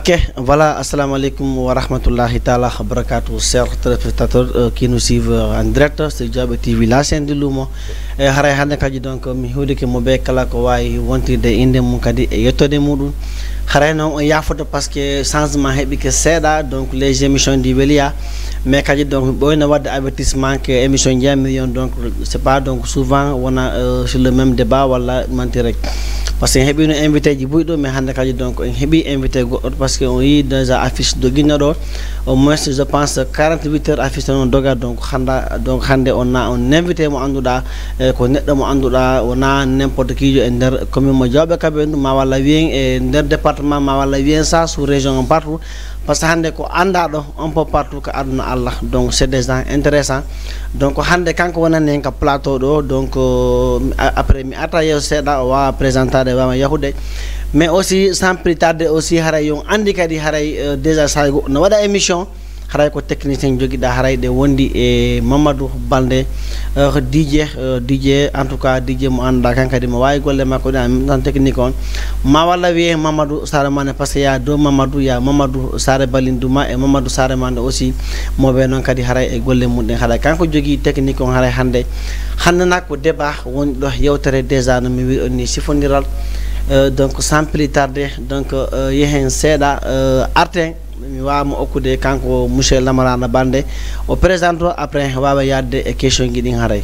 Ok, voilà, assalamu alaikum wa rahmatullahi ta'ala wa barakatuh, chers téléspectateurs qui nous suivent en direct sur Diaby TV, la chaîne de Lumo. Haray hande kadi donc mi hudike mo be kala ko wawi wontide inde mum kadi e yettode mudum. Haray non on yafoto parce que changement hebi ke seeda donc les émissions di Welia mais kadi donc boyna wadde avertissement que émission Ndiamirion donc c'est pas donc souvent on sur le même débat wala manti rek. Parce que hebi no invité ji buydo mais hande kadi donc hebi invité goddo parce que on yi déjà affiche de guignado au moins je pense 48 heures affiche non doga donc hande on a un invité mo anduda ko neddo mo anduda wona n'importe qui jo e der commune mo Diawbe Kabendu ma walla wien e der département ma walla wien ça sous région partout parce que hande ko anda do un peu partout ko aduna Allah donc c'est des gens intéressants donc hande kanko wonane en ka plateau do donc après mi ata yew seda wa présenter wa yahude mais aussi sans plus tarder aussi haray yon andi kadi haray déjà sa go no wada émission haray ko technicien jogida haray de wondi e Mamadou Balde DJ en tout cas DJ mo anda kan kadi mo way golle makko dan technique on ma wala wi Mamadou Sare Mané parce que ya do Mamadou ya Mamadou Sare Balinduma e Mamadou Sare Mané aussi mo be non kadi haray e golle mudden haray kanko jogi technique on haray hande nak ko débat woni do yewtere déjà no mi wi on ni sifoniral donc sans plus tarder donc yehen seda artin mi wama okkude kanko monsieur Lamarana Baldé o présente après wawa yadde e question guiɗin haray.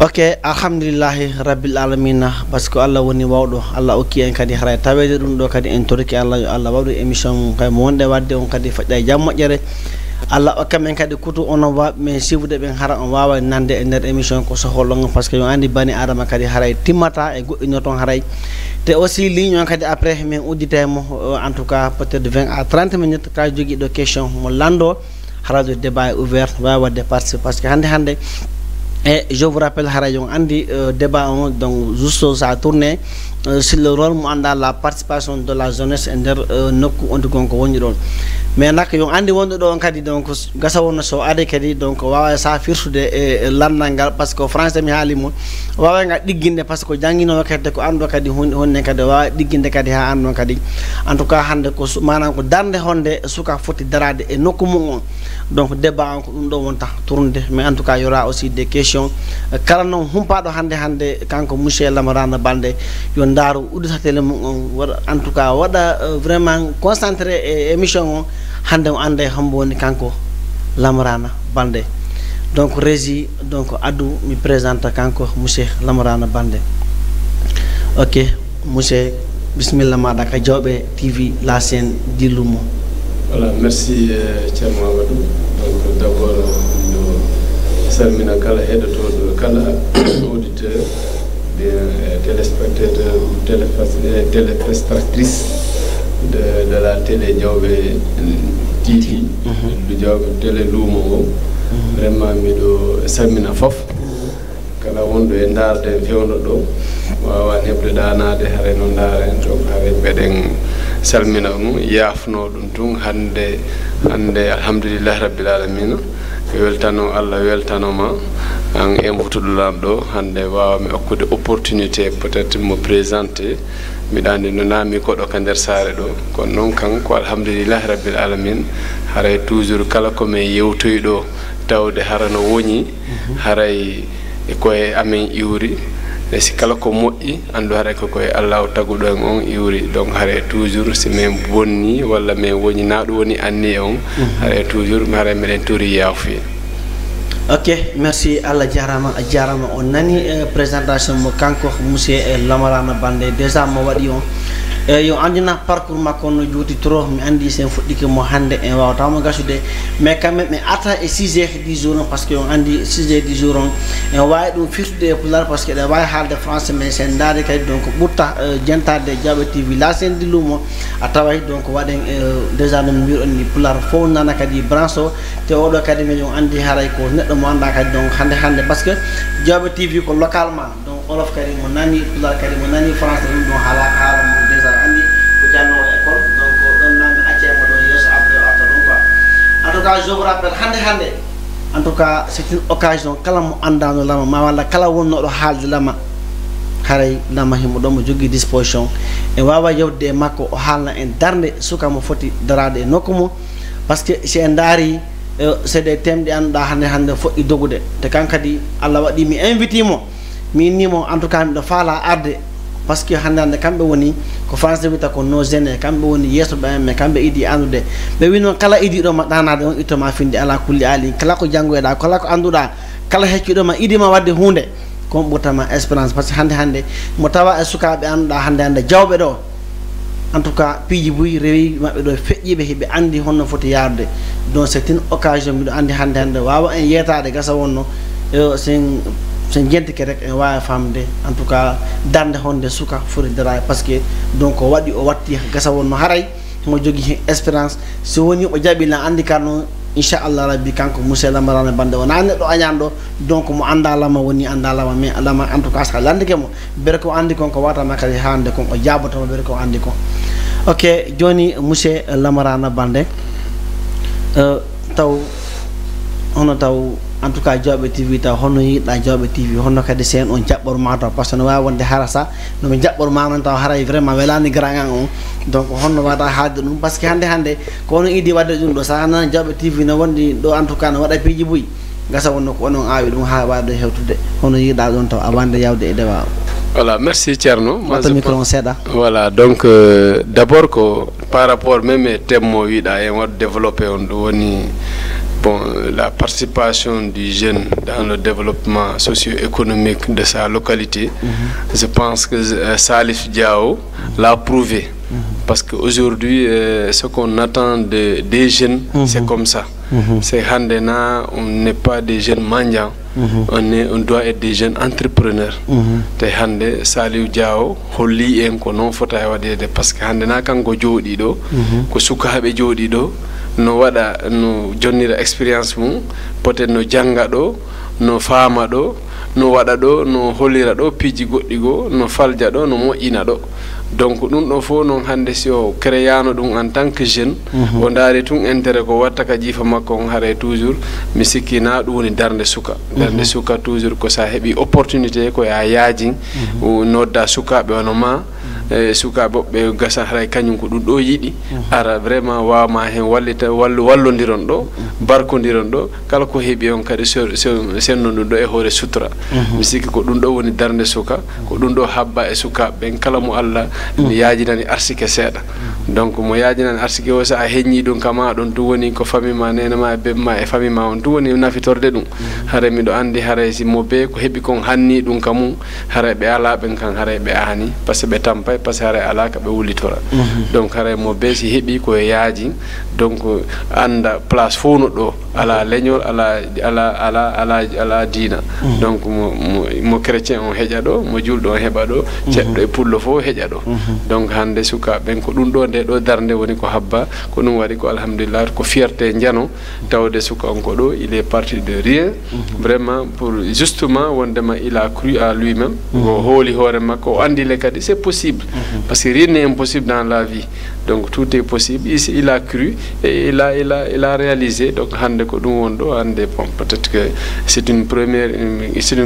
Ok, alhamdulillahi rabbil alamin parce que Allah woni wawdo Allah okki en kadi haray tawede dum do kadi en torki Allah wawdo émission kay mo wonde wadde on kadi fajja jam mojjere Allah okam en kadi kutu on wa mais siwde ben hara on wawa nande e nder émission ko so hollo parce que yo andi bani adama kadi haray timata e goddino ton haray te aussi ligne on kadi après men auditemo en tout cas peut-être 20 à 30 minutes ka jogi do question mo lando harajo débat ouvert wawa wadde participer parce que hande et je vous rappelle Harayon Andi débat donc juste ça a tourné sur le rôle dans la participation de la jeunesse et nokku on gonko woni don mais nak yo andi wondo do kadi donc gasa wonno so ade kadi donc wawa sa firtude e landal parce que français mi halimo wawa nga digginde parce que jangino kadi ko ando kadi honne kadi wawa digginde kadi ha ando kadi en tout cas hande ko manam ko darde honde suka foti darade e nokku mum donc débat ko dum do wonta tourner mais en tout cas il y aura aussi des questions kala non humpado hande kanko monsieur Lamarana Baldé yo ndaru uditatele mum en tout cas wada vraiment concentré e émission hande o ande hambo woni kanko Lamarana Baldé donc régie donc adou mi présente kanko monsieur Lamarana Baldé. Ok monsieur bismillah mada ka Diawbe TV la chaîne di Lumo. Voilà, merci Thierno Mamadou. Donc d'abord salmina kala heɗotoɗo kala auditeur des téléspectateurs téléspectatrices de la télé Diawbe TV du Diawbe télé Lumo vraiment miɗo salmina fof kala wonɗo e darde fewno ɗo wawa heɓde danade haare no daren donc haare mbeɗen salmina ɗum yafno ɗum tun hande alhamdulillah rabbil alamin weltano Allah weltanoma an embutuɗo lamɗo hande wawami okkude opportunité peut-être mo présenter miɗa andi no naami koɗo ka nder saare ɗo kono noon kan ko alhamdulillah rabbil alamin haray toujours kala komin yewtoyi ɗo tawde hara no woñi haray e koye amen iwri e si kala ko moƴƴi andu haray ko koye Allah taguɗo en on iwri donc haray toujours si min bonni walla min woñi na ɗum woni anni on haray toujours haray miɗen tori yaafuye. Ok, merci Allah jarama on nani présentation mo kanko monsieur Lamarana Baldé déjà mo waɗi on yo andina parcours makko no juuti trop mi andi sen fuɗɗike mo hande en wawatamo gasude mais quand même mi ata e 6 heures 10 jours parce que on andi 6 heures 10 jours on en wawi ɗum firtude e pulaar parce que ɗe wawi haalde français mais sen daade kadi donc ɓurta jentade Diawbe TV la chaîne di Lumo a taway donc waɗen déjà no mbir on ni pulaar fof nana kadi branche o te oɗo kadi mi on andi haray ko neɗɗo mo anda kadi donc hande parce que Diawbe TV ko localement donc olof kadi mo nani pulaar kadi mo nani français ɗum ɗon haala mo déjà je vous rappelle hande en tout cas c'est une occasion kala mo andano lama ma wala kala wonno do haalde lama haray lama himo do mo jogi disposition e wawa yewde e makko o haalna en darde suka mo foti darade e nokku mo parce que si en daari c'est des thèmes de anda hande foddi dogude te kankadi Allah wadi mi invite mo mi nimo en tout cas mi do faala arde parce que hande kambe woni ko France wita ko no gene kambe woni yeso be me kambe idi andude be wino kala idi do ma danade on itto ma finde ala kulli ali kala ko jangoeda kala ko anduda kala heccido ma idi ma wadde hunde ko botama espérance parce que hande mo tawa e sukabe anda hande jawbe do en tout cas piiji buy rewi mabbe do fejjibe hibe andi honno foti yarde donc c'est une occasion mi do andi hande wawa en yetaade gasa wonno sen jenti ke rek en wawa famde en tout cas darde honde suka foti dara parce que donc o wadi o watti gasa wonno haray mo jogi espérance so woni o jabi la andi karno inchallah rabbi kanko monsieur Lamarana Baldé wona neddo añando donc mo andalama woni andalama mais alama en tout cas sa landike mo bere ko andi kon ko wata makali hande kon o jaboto mo bere ko andi kon ok joni monsieur Lamarana Baldé taw hono taw en tout cas Diawɓe TV taw hono yiɗɗa Diawɓe TV hono kadi sen on jaɓɓor ma taw par ce que no wawi wonde harasa no mi jaɓɓor ma non taw haray vraiment welani grand an on donc honno wata haalde ɗum par ce que hande ko ono idi wadde ɗum ɗo sa nan Diawɓe TV no wondi ɗo en tout cas no waɗa piiji buy gasa wonno ko onon aawi ɗum ha wawde hewtude hono yiɗa ɗon taw awande yawde e dewa. Voilà, merci Thierno. Voilà, donc d'abord par rapport même au thème mo wiɗa en waɗa développé on ɗo woni bon, la participation du jeune dans le développement socio-économique de sa localité, je pense que Salif Diao l'a prouvé. Parce qu'aujourd'hui, ce qu'on attend des jeunes, c'est comme ça. C'est Handena, on n'est pas des jeunes mendiants, on doit être des jeunes entrepreneurs. Te Hande, Salif Diao, holli en ko non fota wadede parce que Handena kanko jodi do, ko sukabe jodi do. No wada no jonnira experience mum peut-être no janga do no faama do no wada do no hollira do piiji goddi go no falja do no moƴƴina do donc ɗum ɗo fo non hande si o créano ɗum en tant que jeune o ndaari tun intérêt ko watta ka jiifa makko on haare toujours mi sikki na ɗum woni darde suka toujours ko sa heeɓi opportunité ko ya yaajin nodda sukaɓe ono ma sukaɓe ɓe gasa haray kañum ko ɗum ɗo yiɗi ara vraiment wawma hen wallita wallodiron ɗo barkodiron ɗo kala ko heeɓi on kadi senno ɗum ɗo e hoore sutura mi sikki ko ɗum ɗo woni darde suka ko ɗum ɗo habba e sukaɓe ɓen kala mo Allah mi yaajinani arsike seeɗa donc mo yaajinani arsike o sa a heññi ɗum kama ɗon ɗum woni ko famille ma nene ma e bebe ma e famille ma on ɗum woni nafitorde ɗum haray miɗo andi haray si mo be ko heeɓi kon hanni ɗum kamum haray ɓe ala ɓen kan haray ɓe ani par ce que ɓe tampay par ce que haray ala ka ɓe wullitora donc haray mo be si heeɓi koye yaaji donc anda place fof no ɗo ala leñol ala diina donc mo chrétien on heƴa ɗo mo julɗo on heɓa ɗo ceɗɗo e pullo fof heƴa ɗo donc hande sukaɓen ko ɗum ɗo nde ɗo darde woni ko habba ko ɗum waɗi ko alhamdulillah ko fierté jano tawde suka on ko ɗo il est parti de rien vraiment pour justement wondema il a cru à lui-même o hooli hoore makko o andile kadi c'est possible parce que rien n'est impossible dans la vie donc tout est possible ici il a cru et il a réalisé donc hande ko ɗum won ɗo hande bon peut-être que c'est une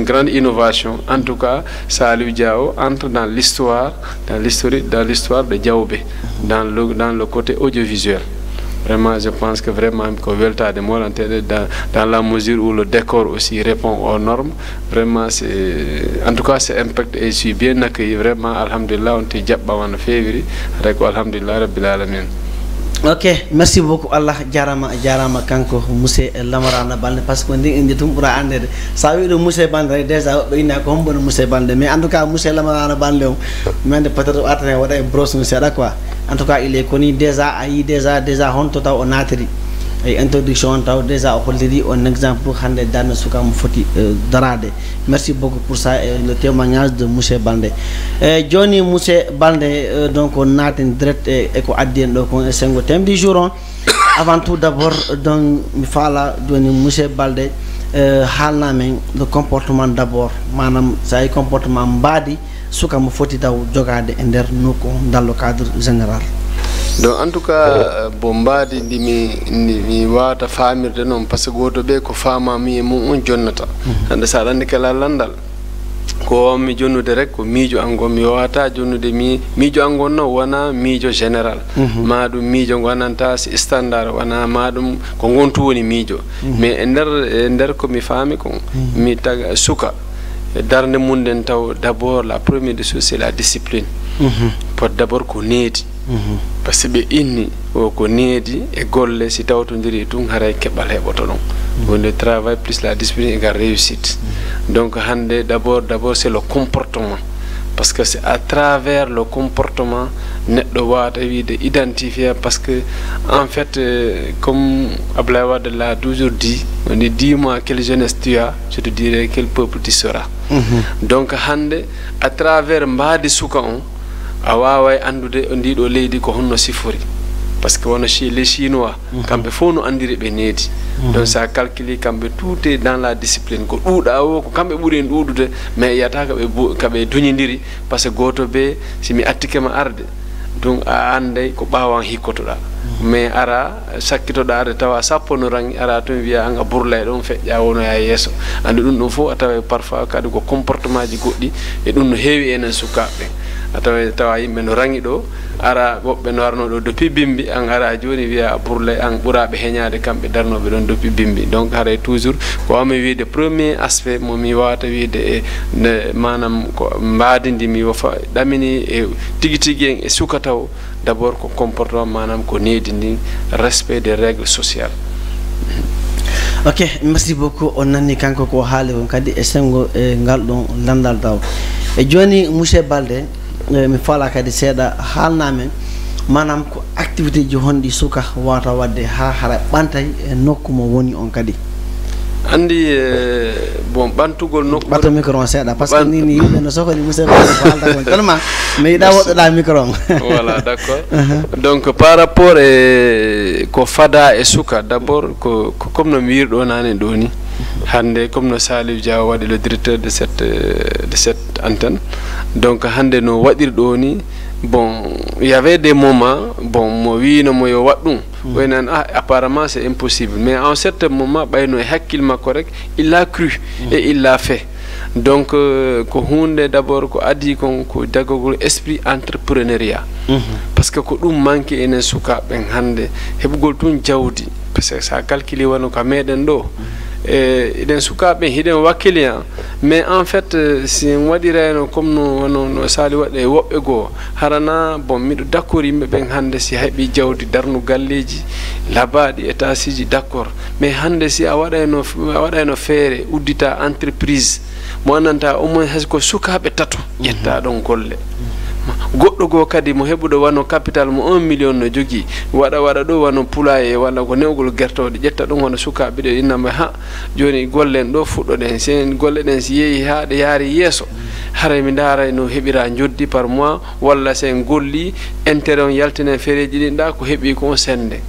grande innovation en tout cas Salif Diao entre dans l'histoire de Diawɓe dans le côté audiovisuel. Vraiment, je pense que vraiment, dans la mesure où le décor aussi répond aux normes, vraiment, en tout cas, c'est impact et je suis bien accueilli. Vraiment, alhamdulillah, on te jabba en février. Alhamdulillah, rabbil alamin. Ok, merci beaucoup Allah jarama kanko monsieur Lamarana Baldé parce que ndi indi tum ɓura andede sa wi ɗum monsieur Baldé déjà ɗo inna ko hombono monsieur Baldé mais en tout cas monsieur Lamarana Baldé o mende peut être atane waɗa e brosse no seeɗa quoi en tout cas il est connu déjà a yi déjà honto taw o natiri e introduction taw déjà o holliri on exemple hande darde suka mo foti darade merci beaucoup pour ça et le témoignage de monsieur Baldé joni monsieur Baldé donc on naten direct e ko addi en ɗo kon e sengo thème du jour avant tout d'abord donc mi faala joni monsieur Baldé haalna men le comportement d'abord manam sa yi comportement mbaadi suka mo foti taw jogade e nder nokku dans le cadre général. donc en tout cas bon mbaadi ndi mi wawata famirde noon par ce que goto ɓe ko famami e mum on jonnata hande sa andi kala landal ko mi jonnude rek ko miijo angon mi wawata jonnude miijo angon no wona miijo général ma ɗum miijo gonanta si standard wona ma ɗum ko gontu woni miijo mais e nder ko mi faami ko mi taga suka darde munden taw d'abord la première des choses c'est la discipline pot d'abord ko needi par ce que ɓe inni o ko needi e golle si tawtodiri tun haray keɓal heɓoto ɗon le travail plus la discipline égale réussite donc hande d'abord c'est le comportement parce que c'est à travers le comportement neɗɗo wawata wiide identifier parce que en fait comme Ablaye Wade l'a toujours dit on dit dis-moi quelle jeunesse tu as je te dirai quel peuple tu seras donc hande à travers mbaadi suka on a waway andude ndiɗo leydi ko honno sifori parce que wono les chinois kamɓe fof no andiri ɓe needi donc sa calcule kamɓe tout est dans la discipline ko ɗuuɗa o ko kamɓe ɓuuri en ɗuuɗude mais yiyata kaɓe duñodiri par ce que goto ɓe simi attikema arde donc a anday ko ɓawan hikkotoɗa mais ara sakkitoɗa arde tawa sappo no rangi ara toon wiya an a burlay ɗon feƴƴa wonoya yeeso andi ɗum ɗon fof a tawa parfois kadi ko comportement ji goɗɗi e ɗum no heewi enen sukaɓe a tawa yimɓe no rangi ɗo ara woɓɓe no arno ɗo depuis bimbi an ara joni wiya burlay an ɓuraɓe heñade kamɓe darnoɓe ɗon depuis bimbi donc haray toujours ko wami wiide premier aspect momi wawata wiide e manam ko mbadidi mi wofa ɗamini e tigui tigui en e suka taw d'abord ko comportement manam ko needi ndi respect des règles sociales. Ok, merci beaucoup on nanni kanko ko haali on kadi e sengo e ngal ɗon landal taw e joni monsieur Balde mi faala kadi seeɗa haalnamen manam ko activité ji honɗi suka wawata wadde ha hara ɓantay e nokku mo woni on kadi andi bon ɓantugol nokku ɓato micro on seeɗa par ce que nini yimɓe no sokoni monsieur Balde ko haalta kon tellement mi yiɗa woɗɗoɗa micro on voilà d'accord donc par rapport e ko fada e suka d'abord ko comme no mi wirɗo nane ɗo ni hande comme no Salif Dia waɗi le directeur de cette antenne donc hande no waɗir ɗo ni bon il y avait des moments bon mo wino mo yo waɗɗum waynan apparemment c'est impossible mais en certain moment ɓayno e hakkille makko rek il a cru et il l'a fait donc ko hunde d'abord ko adi kon ko dagogol esprit entrepreneuriat parce que ko ɗum manque enen sukaɓen hande heɓugol tun jawdi parce que sa calcule wano ka meɗen ɗo eɗen sukaɓe hiɗen wakkili mais en fait si en waɗirayno comme no Sali waɗe woɓɓe goo harana bon miɗo d'accord yimɓe ɓen hande si heeɓi jawdi darnu galleji labaɗi état siji d'accord mais hande si a waɗayno feere uddita entreprise mo andanta au moins hayko sukaɓe tato ƴetta ɗon golle goɗɗo goo kadi mo heɓuɗo wano capital mo 1 million no jogui waɗa ɗo wano poulaye walla ko newgol guertode ƴetta ɗum hono sukaɓe ɗo innama ha joni gollen ɗo fuɗɗoɗen sen golle ɗen si yeehi ha ɗe yaari yeeso haray mi daaray no heɓira joddi par mois walla sen golli intérêt on yaltinen feereji ɗin ɗa ko heeɓi ko on sende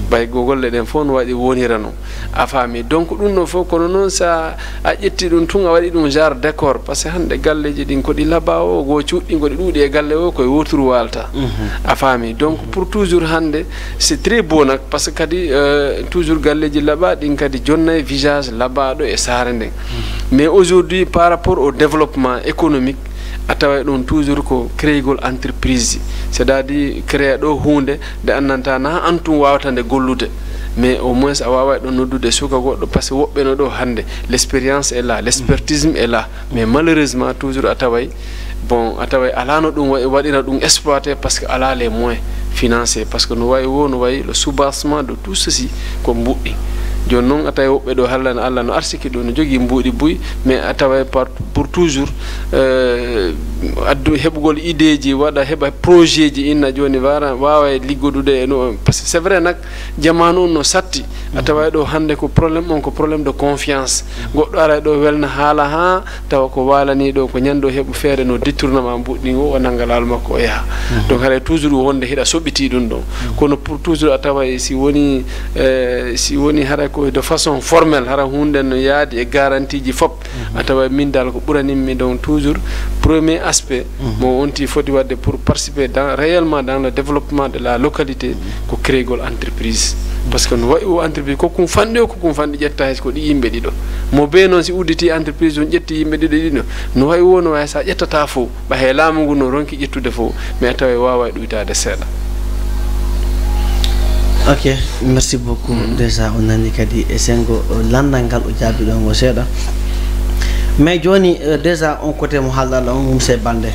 bay go golle ɗen fof no waɗi wonira noon a faami donc ɗum ɗo fof kono noon sa a ƴetti ɗum tun a waɗi ɗum genre décor par ce que hande galleji ɗin koɗi laba o go cuuɗɗi koɗi ɗuuɗi e galle o koye woturu walta a faami donc pour toujours hande c'est très beau nak par ce que kadi toujours galleji laba ɗin kadi jonna e visage labaɗo e saare nden mais aujourd'hui par rapport au développement économique a tawa ɗum toujours ko créygol entreprise c'est à dire créa ɗo hunde nde andanta na antum wawata nde gollude mais au moins a wawa ɗon noddude suka goɗɗo par ce que woɓɓe no ɗo hande l'expérience est là l'expertisme est là mais malheureusement toujours a taway bon a taway ala no ɗum waɗira ɗum exploité parce que ala les moyens financiers parce que no wayi wo no wayi le soubassement de tout ceci ko mbuɗɗi joni noon a tawi woɓɓe ɗo hallano Allah no arsiki ɗo no jogui mbuuɗi buy mais a taway pour toujours addu heɓugol idée ji waɗa heɓa projet ji inna joni wawa liggodude e no par ce que c'est vrai nak jamanu on no satti a taway ɗo hande ko probléme on ko probléme de confiance goɗɗo ara ɗo welna haala ha tawa ko walani ɗo ko ñando heɓu feere no détournement mbuɗɗi o nangalal makko o yaaha donc haɗa toujours wonde hiɗa soɓiti ɗum ɗon kono pour toujours a taway si woni haɗa ko de façon formelle hara hunde no yaadi e garantie ji fop a taway min dal ko ɓuranimmi donc toujours premier aspect mo onti foti wadde pour participer réellement dans le développement de la localité ko créegol entreprise parce que no wayi o entreprise ko kum fande ko kum fande ƴetta ko ɗi yimɓe ɗiɗo mo be noon si udditi entreprise on ƴetti yimɓe ɗiɗo ɗino no wayi wono way sa ƴettata fof ɓa he laamu ngu no ronki ƴettude fof mais tawa wawa ɗuytade seeɗa. Ok, merci beaucoup. Déjà on nani kadi e sengo landal ngal o jaabi ɗon go seeɗa mais joni déjà on côté mo haalɗa on mum se bande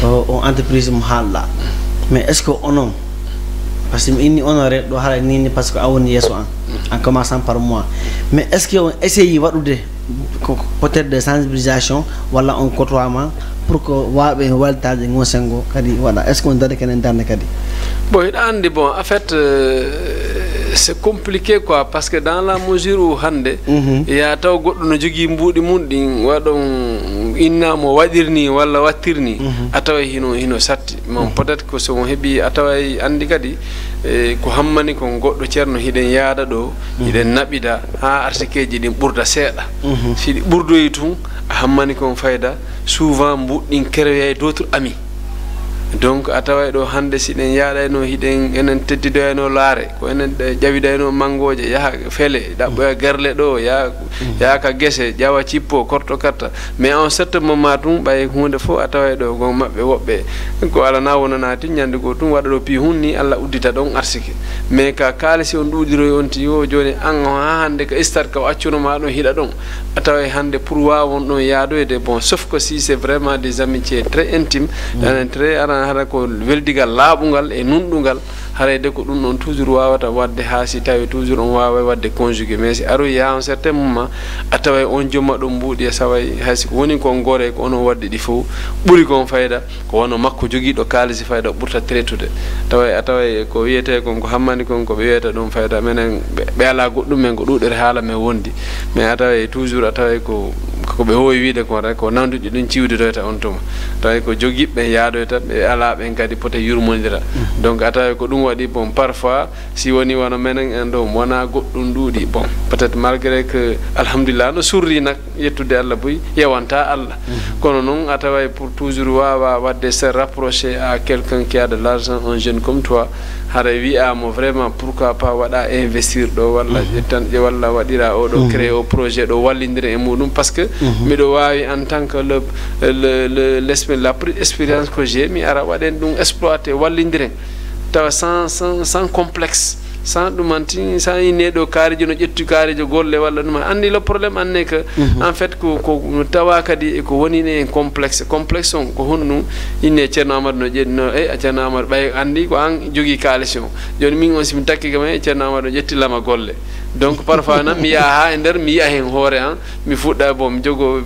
o entreprise mo haalɗa mais est ce que onon parce que mi inni honoré ɗo haala nini parce que a woni yeeso en commençant par moi mais est ce que on essayi waɗude peut être des sensibilisation walla on côtoiement pour que waɓe waltade gon sengo kadi waɗa est ce que on dari kenen darde kadi bon hiɗa andi bon en fait c'est compliqué quoi parce que dans la mesure où hande ya taw goɗɗo no jogui mbuuɗi mum ɗin waɗon innamo waɗirni walla wattirni a tawa hino satti mon peut être que so on heeɓi a tawa andi kadi ko hammani kon goɗɗo ceerno hiɗen yaada ɗo hiɗen naɓida ha artikeji ɗin ɓurda seeɗa si ɗi ɓurdoyi tun a hammani kon fayda souvent mbuɗɗin créé d'autres amis donc a taway ɗo hande si ɗen yaaɗayno hiɗen enen teddidoyno laare ko enen ƴawidayno mangoje yaha feele ɗaɓɓoya garle ɗo yaaka guese ƴawa cippo korto karta mais en certain moment tum ɓay hunde fof a taway ɗo gon maɓɓe woɓɓe ko alana wonanati ñande go tum waɗa ɗo pi hunni Allah uddita ɗon arsike mais ka kaalisi on ɗuuɗiroy on ti yo joni an ha hande ka stade ka o accunoma ɗon hiɗa ɗon a taway hande pour wawon ɗon yaadoyde bon sauf que si c'est vraiment des amitiés très intimes très hara ko weldigal laaɓugal e nunɗugal harayde ko ɗum ɗon toujours wawata wadde ha si tawi toujours on wawa wadde conjugué mais si aroy ya un certain moment a taway on jomma ɗum mbuuɗi e saway haysi ko woni kon goore ko onon wadde ɗi fof ɓuuri kon fayda ko wono makko joguiɗo kaalisi fayda ɓurta traitude taway a taway ko wiyete kon ko hammani kon koɓe wiyata ɗum fayda minen ɓe ala goɗɗum men ko ɗuɗere haala men wondi mais a taway toujours a taway ko ɓe howi wiide kon rek ko nanduɗi ɗum ciwdidoyta on tuma taway ko joguiɓe yaadoyta ɓe ala ɓen kadi pote yurmodira donc a taway ko ɗum waɗi bon parfois si woni wono menen en ɗo wona goɗɗum ɗuuɗi bon peut être malgré que alhamdulillah no surri nak yettude Allah boy yewanta Allah kono noon a taway pour toujours wawa wadde se rapprocher à quelqu'un qui a de l'argent un jeune comme toi hara wiyamo vraiment pourquoi pas waɗa investir ɗo walla ƴettanƴe walla waɗira oɗo créé o projet ɗo wallidira e muɗum par ce que miɗo wawi en tant que la première expérience que j'ai mi ara waɗen ɗum exploité wallidiren tawa sans complexe sans ɗumanti sans inneɗo kaarijo no ƴettu kaarijo golle walla ɗuma andi le probléme anne que en fait ko tawa kadi ko wonine en complexe on ko honnu inne ceerno amadou no ƴeɗino a ceerno amadou ɓay andi ko an jogui kalis o joni min on simi takki kam e ceerno amadou no ƴettilama golle donc parfois nan mi yaha ha e nder mi yiya hen hoore an mi fuɗɗa bon mi jogo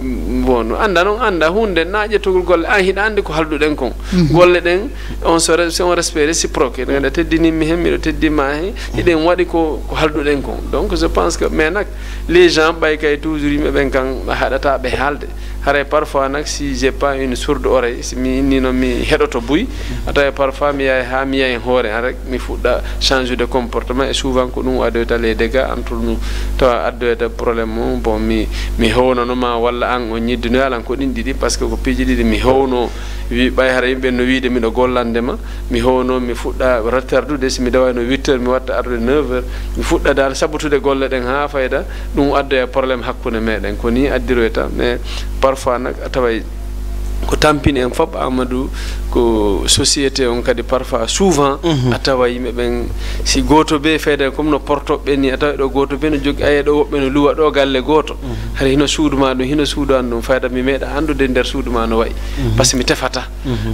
bon anda noon anda hunde na ƴettogol golle an hiɗa andi ko halduɗen kon golle ɗen on respect réciproque ɗa teddinimi hen miɗo teddima hen hiɗen waɗi ko halduɗen kon donc je pense que mais nak les gens ɓay kay toujours yimɓe ɓen kan haɗata ɓe haalde haray parfois nak si j'ai pas une sourde oreille si mi innino mi heɗoto buy a tawi parfois mi yahay ha mi yiya hen hoore an rek mi fuɗɗa changer de comportement et souvent ko ɗum addoyta les dégâts entre nous tawa addoyta probléme mum bon mi hownanoma walla an on ñiddinoy alan ko ɗin ɗiɗi par ce que ko piiji ɗiɗi mi howno wi ɓay hara yimɓe no wiide miɗo gollandema mi howno mi fuɗɗa rettardude si mi dawayno 8 heures mi watta ardude 9 heures mi fuɗɗa dal sabutude golle ɗen ha fayda ɗum addoya probléme hakkude meɗen ko ni addiroyta mais parfois nak a taway ko tampini en fof Amadou ko société on kadi parfois souvent a tawa yimɓe ɓen si goto be feede comme no portoɓe ni a tawa ɗo goto be no jogui aye ɗo woɓɓe no luwa ɗo galle goto hara hino suuduma ɗum hino suudu an ɗum fayda mi meeɗa andude nder suudu ma no wayi par ce que mi tefata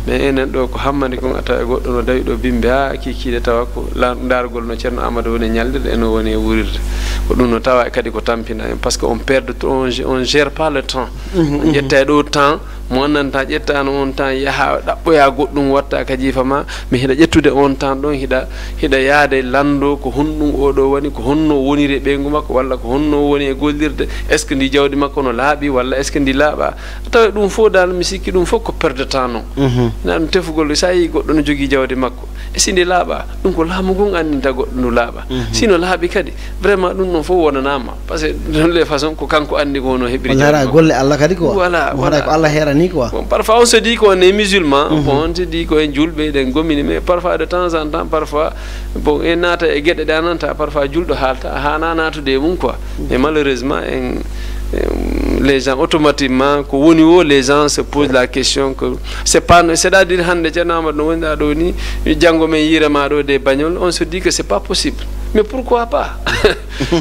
mais enen ɗo ko hammani kon a tawa goɗɗo no dawi ɗo bimbe ha kikiɗe tawa ko dargol no ceerno Amadou woni ñaldirde eno woni e wurirde ko ɗum no tawa kadi ko tampina en par ce que on perd on gère pas le temps ƴetta ɗo temps mo annanta ƴettano on temps yaha ɗaɓɓoya goɗɗum watta ka jiifa ma mi hiɗa ƴettude on temps ɗon hiɗa yaade lando ko honɗum oɗo woni ko honno woniri e ɓeygu makko walla ko honno woni e gollirde est ce que ndi jawdi makko no laaɓi walla est ce que ndi laaɓa tawa ɗum fof dal mi sikki ɗum fof ko perde temps noon na ɗum tefugol sa yi goɗɗo no jogui jawdi makko e si ndi laaɓa ɗum ko laamu ngun andinta goɗɗo ndu laaɓa sino laaɓi kadi vraiment ɗum ɗon fof wonanama par ce que de les façon ko kanko andi ko no heɓiri golle Allah kadi ko voilà ko Allah heerani ni quoi. Bon, parfois on se dit qu'on est musulman, bon, on se dit qu'on est julbe den gomini, mais parfois de temps en temps, parfois bon, et nata et guette dananta, parfois juldo halta, hana natu de mun quoi. Et malheureusement, les gens automatiquement, les gens se posent la question que c'est-à-dire hande janama no wenda do ni jango men yirama do de bagnol, on se dit que c'est pas possible. Mais pourquoi pas?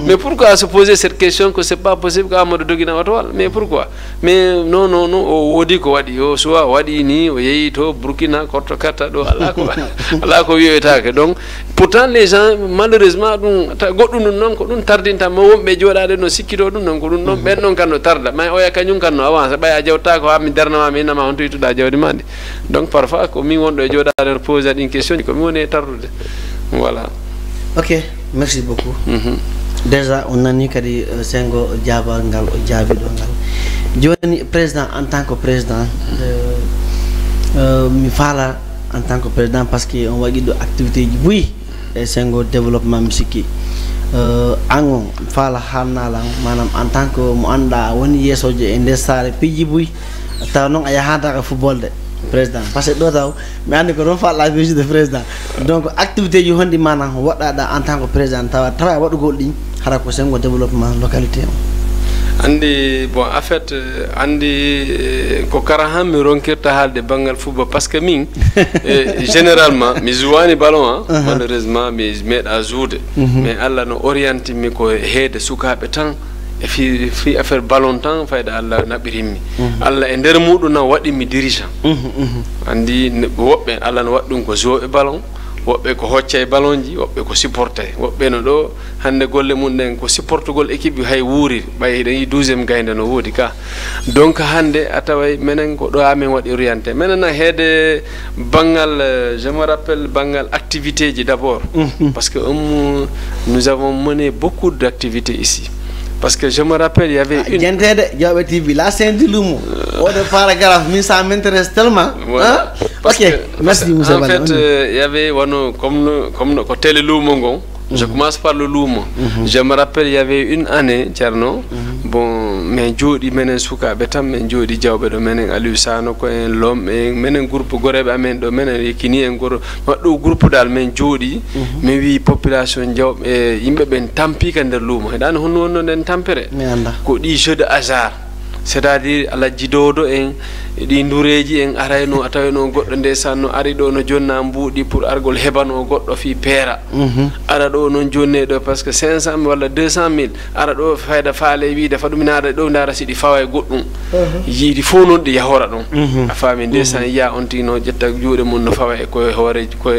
Mais pourquoi se poser cette question que c'est pas possible qu'Amadou Dogina Watwal? Mais pourquoi? Mais non, on dit quoi dit, soit wadi ni, to Burkina, Korto Kata, do alako yetake. Donc, pourtant les gens, malheureusement, godun non ko dun tardinta mo wombe jodade no sikiro dun non ko dun non ben non kanno tarda, mais oya kanyum kanno avance baya jawta ko ami darna mi nama on tuituda jawdi mande. Donc parfois ko mi wondo jodade poser une question ko mi woni tardude. Voilà. Ok, merci beaucoup. Déjà, on a dit que Sengo Diaba Ngal, Diaby Ngal. Joni président en tant que président, mi fala en tant que président parce que on va dire activité oui, Sengo développement musique. Angon fala halna lang manam en tant que mo anda woni yesoje e nder sare piji buy taw non aya hada ka football de président parce que do taw mi andi ko don fa la visite de président donc activité yu hondi manam wadada en tant que président tawa wadugol din hara ko Sengo développement localité andi bon en fait andi ko karaham mi ronkirta halde bangal football parce que min généralement mi jouani ballon malheureusement mi meda joude mais Allah no oriente mi ko heede sukabe tan e fi affaire ballon tan fayda Allah nabirimmi Allah e nder muduna wadi mi dirigeant andi wobbe Allah no waddum ko jouer ballon wobbe ko hocca e ballonji wobbe ko supporter wobbe no do hande golle mun den ko supportugol équipe hay wuuri bay dañi 12e gaynde no wodi ka donc hande ataway menen ko do amen wadi orienté menen na heede bangal je me rappelle bangal activité ji d'abord parce que nous avons mené beaucoup d'activités ici. Parce que je me rappelle, il y avait une... TV, la Saint-Dilumo, de paragraphe, mais ça m'intéresse tellement. Voilà. Hein? Ok, merci. En fait, il y avait, comme côté le Lumongo, je commence par le Lumo. Je me rappelle, il y avait une année, Tcherno, bon, mais Jodi menen suka betam, mais Jodi Diawbe do menen Alusano, ko en l'homme, menen groupe Goreb amen do menen Yekini en groupe dal men Jodi, mais oui, population Diawbe, yimbe ben tampi kan der Lumo. Dan hono den tampere. Ko di jeu de hasard. C'est-à-dire ala jidodo en di ndureji en arayno atawno goddo ndesan no ari do no jonna mbudi pour argol hebano goddo fi pera ara do non jonne do parce que 500 wala 200.000 ara do fayda faale wi defa dum naada do ndara sidi fawa goddum yidi fo non di yahora don afami ndesan ya on tino jetta juude mun no fawa e ko hore ko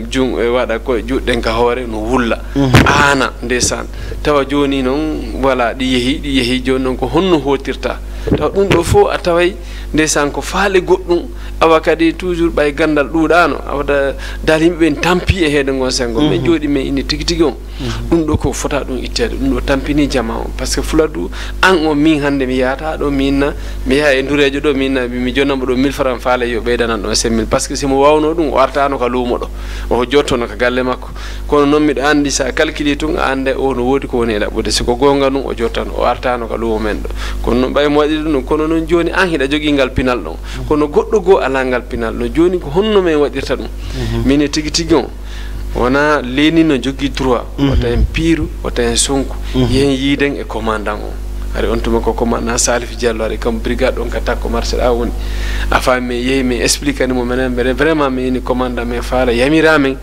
jung e wada ko judden ka hore no wulla ana ndesan tawa joni non wala di yehi joni non ko honno hotirta taw dum do fo ataway ndesan ko faale goddum awa kadi toujours bay gandal duudano awda dal yimbe ben tampi e heede ngon Sengo me jodi me ini tigi on dum do ko fota dum ittede dum do tampini jama on parce que fuladu an o min hande mi yata do minna mi ha e ndurejo do minna mi jonnamo do 1000 francs faale yo beydanan do 5000 parce que simo wawno dum wartano ka lumo do o jottono ka galle makko kono non mi do andi sa calculer tun ande o no wodi ko woni e dabbude siko gonga dum o jottano o wartano ka lumo men do kono non bay mo wadi dum kono non joni an hida jogi ngal pinal don kono goddo go ala ngal pinal no joni ko honno men wadirta dum min tigi on wana leni no jogi droit wata en piru wata en sonku yen yiden e commandant on ari on tuma ko commandant Salif Diallo ari comme brigade on ka takko marché da woni afami yeyi mi expliquer ni mo menen vraiment mi ni commandant me faala yamirame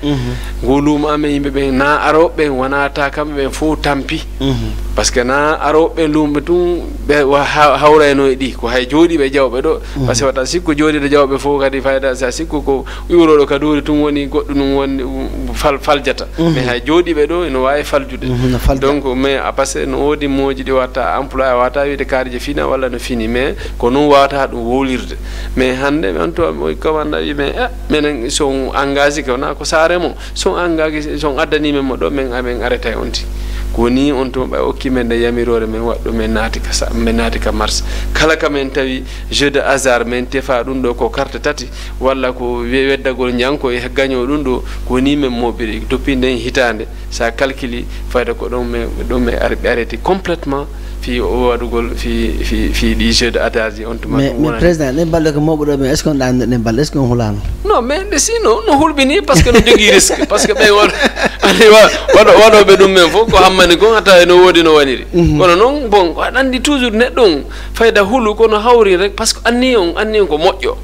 ngoluma ame yimbe be na arobe wana ta kambe fo tampi parce que na arobe lumbe tun be hawrayno e di ko hay jodi be jawbe do parce que wata sikko jodi de jawbe fo kadi fayda sa sikko ko yuro do kaduri tun woni goddo dum woni faljata mais hay jodi be do eno wawi faljude donc mais parce que no odi moji di wata emploi wata wi de karje fina wala no fini mais ko non wata dum wolirde mais hande on to mo commanda wi mais menen son engagé ko na ko sare mo son engagé son addani men mo do men amen arrêté onti koni on to ba okki men de yamirore men waddo men naati ka mars kala kamen tawi jeu de hasard men tefa dum do ko carte tati walla ko weddagol nyanko e gagno dum do koni men mobiri depuis den hitande sa calculi fayda ko don men arrêté complètement fi o wadugol fi ɗi jeu de adage on tuma mais président ne balle ko mawɓe ɗo mais est ce que on ɗan ne balle est ce que on hulano non mais sinon no hulɓini par ce que no jogui risque par ce que ɓe waɗoɓe ɗum men fof ko hammani kon atta no woodi no waniri kono noon bon aɗa andi toujours neɗɗo on fayda hulu kono hawri rek par ce que anni on ko moƴƴo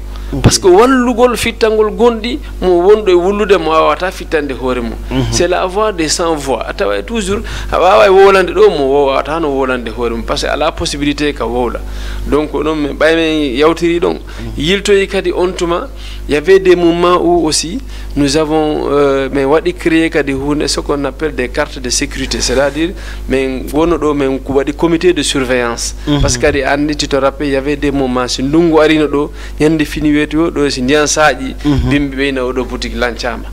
par ce que wallugol fittangol gonɗi mo wonɗo e wullude mo wawata fittande hoore mum c'est la voix des sans voix a tawa toujours a wawa wolande ɗo mo wawata no wolande hoore mum par ce que ala possibilité ka wowla donc noon min ɓaymen yawtiri ɗon yiltoyi kadi on tuma y avait des moments où aussi nous avons min waɗi créé kadi hunde ce qu'on appelle des cartes de sécurité c'est à dire min wonno ɗo min waɗi comité de surveillance par ce que kadi andi tu te rappelle y avait des moments so ndungu arino ɗo ñande fini ɗo si ndiyan saaƴi bimɓe ɓeyna oɗo boutique lancama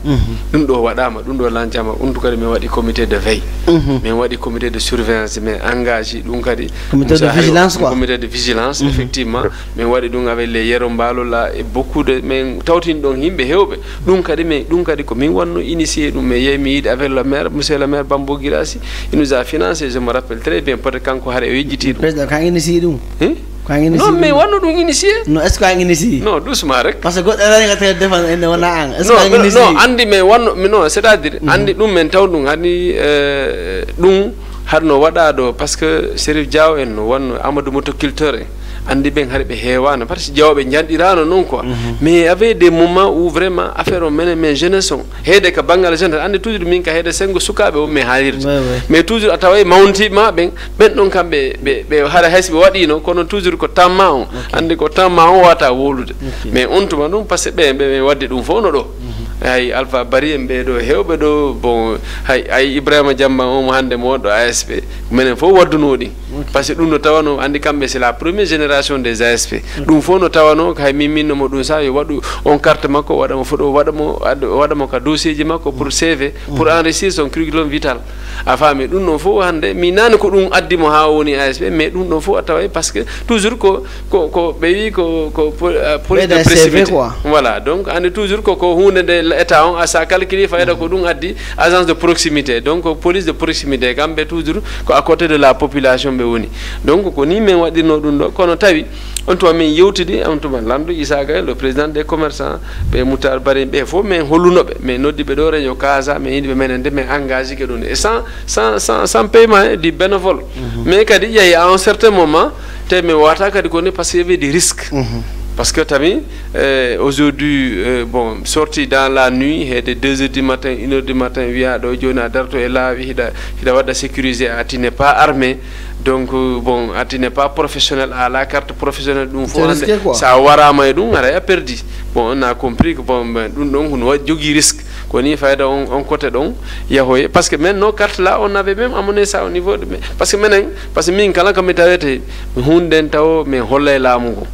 ɗum ɗo waɗama ɗum ɗo lancama ɗum kadi min waɗi comité de veille min waɗi comité de surveillance min engagé ɗum kadi comité de vigilance effectivement min waɗi ɗum avec les Yero Mballo là et beaucoup de min tawtini ɗon yimɓe hewɓe ɗum kadi ko min wanno initié ɗum mi yeeyi mi yiiɗi avec le maire monsieur le maire Bambo Guirassy il nous a financé je me rappelle très bien peut être kanko haare o yejjiti ɗum président kan initié ɗum non mais wanno ɗum initié non est ce que an initié non doucement rek parce que goɗɗo rani ka défense ene wona an est ce que an initié non andi mais wanno non c'est à dire andi ɗum men taw ɗum hani ɗum haɗno waɗa ɗo par ce que Chérif Diaw en no wanno Amadou Motoculteur en andi ɓen haɗa ɓe heewano par ce que Diaw ɓe janɗirano noon quoi mais avait des moments où vraiment affaire o menen men jeunesse on heede ka banggal jeunesse andi toujours min ka heede sengo sukaɓe o mi haalirta mais toujours a tawa mawtiɓema ɓen ɗon kamɓe ɓe haɗa hayso ɓe waɗino kono toujours ko tamma on andi ko tamma on wata wolude mais on tuma ɗum par ce que ɓe wadde ɗum fof no ɗo hay Alpha Bari en ɓeɗo hewɓe ɗo bon hay Ibrahima Diamba omo hande mo waɗɗo ASP minen fof wadduno ɗin par ce que ɗum no tawano andi kamɓe c'est la première génération des ASP ɗum fof no tawano hay minnomo ɗum sa yo waɗu on carte makko waɗamo foɗo waɗamo ka dossier ji makko pour CV pour enrichir son curriculum vital a faami ɗum ɗon fof hande mi nani ko ɗum addimo ha woni ASP mais ɗum ɗon fof a taway par ce que toujours ko ɓe wi ko police de précipité voilà donc andi toujours ko hunde nde état on sa calcule fayda ko ɗum addi agence de proximité donc police de proximité kamɓe toujours ko à côté de la population ɓe woni donc ko ni min waɗirno ɗum ɗo kono tawi on tuma min yewtidi on tuma Landou Issa Gaye le président des commerçants ɓe Moutar Bari ɓe fof min hollunoɓe min noddiɓe ɗo réunion Casa min yimɓe menen nde min engagé ke ɗum et sans paiement du bénévole mais kadi yeehi à un certain moment te min wata kadi koni par ce qu'il y avait des risques parce que tami aujourd'hui bon sorti dans la nuit et de 2 heures du matin 1 heure du matin wiya ɗo joni a darto e laawi hiɗa waɗa sécurisé tu n'es pas armé donc bon tu n'es pas professionnel à la carte professionnelle ɗum fof hande sa warama e ɗum aɗa perdi bon on a compris que bon ɗum ɗon kono waɗi jogui risque koni fayda on côté ɗon yahoye par ce que maintenant nos cartes là on avait même amené ça au niveau de parce que minen par ce que min kala kami tawete hunde nden taw min holla e laamu ngu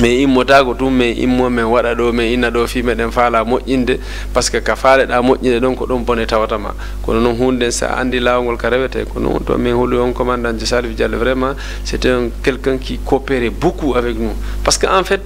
mais immotago tum mais immo men waɗa ɗo men inna ɗo fi meɗen faala moƴƴinde par ce que ka faaleɗa moƴƴinde ɗon ko ɗon bone tawatama kono noon hunde sa andi lawol ka rewete ko noon to min holi on commandant Salif Diallo vraiment c'était quelqu'un qui coopérait beaucoup avec nous parce que en fait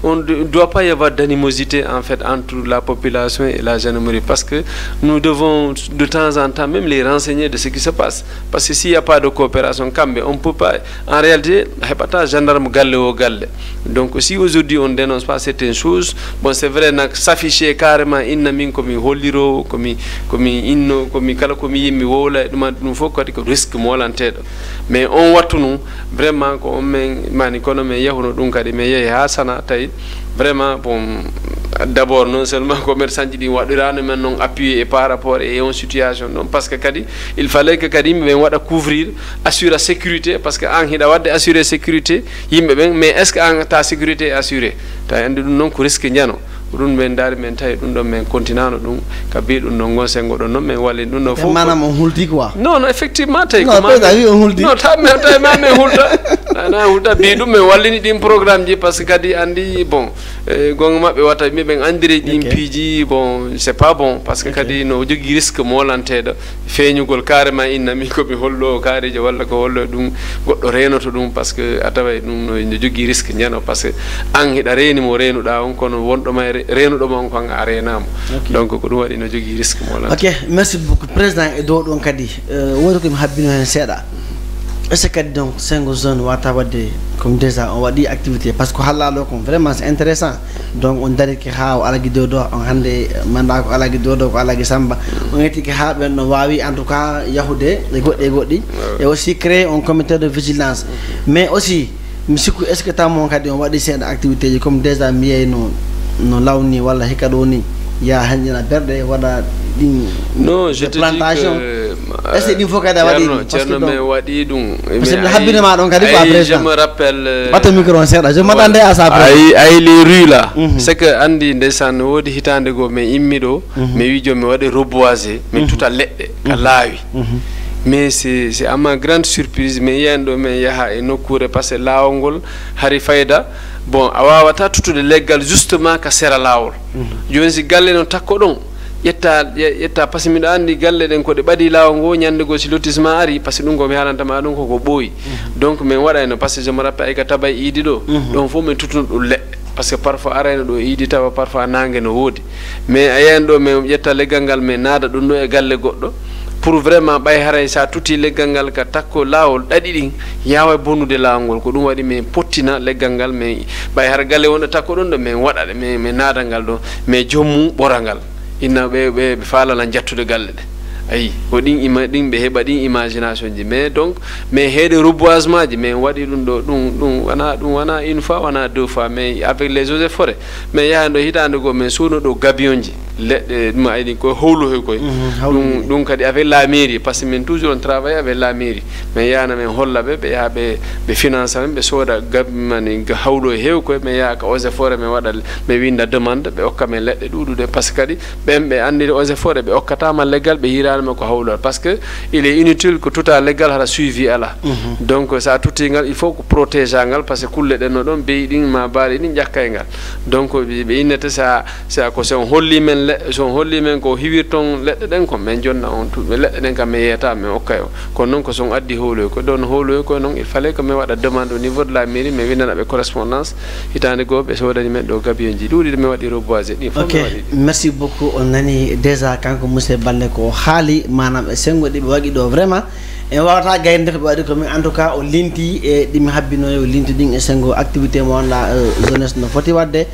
on ne doit pas y avoir d'animosité en fait entre la population et la gendarmerie parce que nous devons de temps en temps même les renseigner de ce qui se passe parce que s'il n'y a pas de coopération kamɓe on peut pas en réalité heɓata gendarme galle o galle donc si aujourd'hui on dénonce pas certaines choses bon c'est vrai nak s'afficher carrément inna min komi holliro komi inno komi kala komi yimmi wowla ɗum fof kadi ko risque mo walanteɗo mais on wattu nu vraiment ko on men mani kono min yahuno ɗum kadi min yeehi ha sana tawi vraiment bon d'abord non seulement commerçant ji ɗi waɗirano men noon appuyé et par rapport et on situation noon par ce que kadi il fallait que kadi yimɓe ɓen waɗa couvrir assura sécurité par ce que an hiɗa wadde assuré sécurité yimɓe ɓen mais est ce que an ta sécurité assuré tawi andi ɗum noon ko risque ñano ɗum men daari men tawi ɗum ɗon min continano ɗum ka mbi ɗum ɗon gon sengo ɗon noon min walli ɗum ɗon fof manam on hulti quoi non effectivement tawi non on hulti non tawi ma min hulta na hulta mbi ɗum min wallini ɗin programme ji par ce que kadi andi bon gonga mabɓe watta mi ɓen andiri ɗin piiji bon c'est pas bon par ce que kadi no jogui risque mo walanteɗo feeñugol carrément inna min komi hollo kaarije walla ko hollo ɗum goɗɗo renoto ɗum par ce que a taway ɗum no jogui risque ñano par ce que an hiɗa renimo renuɗa on kono wonɗoma renuɗoma on kon a renamo donc ko ɗum waɗi no jogui risque mo walanta ok merci beaucoup président e dow ɗon kadi woni komi habbino hen seeɗa est-ce que donc 5 zones wata wadde comme déjà on waɗi activité par ce que hallalo ko vraiment c'est intéressant donc on dari ki ha o alagi dow on hande manda ko alagi dow ko alagi samba on yetti ki ha ɓen no wawi en tout cas yahude e goɗɗi et aussi créer un comité de vigilance mais aussi mi sikku est ce que tamon kadi on waɗi seeɗa activité ji comme déjà mi yey no lawni walla hikka ɗo ni ya hanƴina berde waɗa ɗin non je te plantation dis est ce que ɗin fof kadi a waɗi ceerno men waɗi ɗum habbine ma ɗon kadi quoi président je me rappelle ɓatta micro on seeɗa je m'attendais à ça ay les rues là c'est que andi ndeysan woodi hitande goo min immi ɗo mi wi joni mi waɗi reboiser min tuta leɗɗe ka laawi mais c'est à ma grande surprise mi yiyani ɗo min yaha e nokkure par ce que laawol ngol hari fayda bon a wawata tutude leggal justement ka sera laawol joni si galle no takko ɗon ƴetta par ce que miɗo anndi galle ɗen koɗe ɓaɗi laawol ngo ñande goo si lotissement ari par ce que ɗum ko mi haalantama ɗum koko ɓooyi donc min waɗayno par ce que je me rappelle ay ka tabay iidi ɗo ɗon fof min tutuno ɗum leɗɗe par ce que parfois arayno ɗo iidi tawa parfois nangue no woodi mais a yiyani ɗo min ƴetta leggal ngal min naada ɗum ɗo e galle goɗɗo pour vraiment ɓay haray sa tuti leggal ngal ka takko laawol ɗaɗi ɗin yawa bonnude laawol ngol ko ɗum waɗi min pottina leggal ngal min ɓay har galle wonɗo takko ɗon ɗo min waɗaɗe min naada ngal ɗo mais joomum ɓora ngal inna ɓe faalana jattude galle ɗe ayi ko ɗin ɓe heɓa ɗin imagination ji mais donc mais heede reboisement ji min waɗi ɗum ɗo ɗum wona une fois wona deux fois mais avec les eaux et forêt mais yahani ɗo hitande goo min suuno ɗo gabion ji leɗɗe ɗum ayiɗi koye howlohe koye ɗum kadi avec la mairie par ce que min toujours on travaille avec la mairie min yahana min holla ɓe ɓe yaha ɓe finance men ɓe sooda gabimani hawlo e heew koye min yaha ka eaux et forêt min waɗa min winda demande ɓe hokka min leɗɗe ɗuɗuɗe par ce que kadi ɓen ɓe anndiri eaux et forêt ɓe hokkatama leggal ɓe hiranima ko hawlol par ce que il est inutile ko tuta leggal haɗa suivi ala donc sa tutti ngal il faut ko protége ngal par ce que kulle ɗen no ɗon beyi ɗin ma baali ɗin ƴakkay ngal donc ɓe innete sa ko so on holli men so on holli men ko hiwirton leɗɗe ɗen ko min jonna on tuɓe leɗɗe ɗen kam min yeyata min hokka o kono noon ko son addi howloy ko ɗon howloy koye noon il fallait que min waɗa demande au niveau de la mairie min windana ɓe correspondance hitande goo ɓe sodani men ɗo gabion ji ɗuɗiɗe min waɗi reboisé ɗin fof ok merci beaucoup on nani déjà kanko monsieur Balde ko haali manam e sengo ɗi ɓe waɗi ɗo vraiment en wawata gaynde ko ɓe waɗi komin en tout cas o linti e ɗimi habbinoyo o linti ɗin e sengo activité mo wonla jeunesse no foti wadde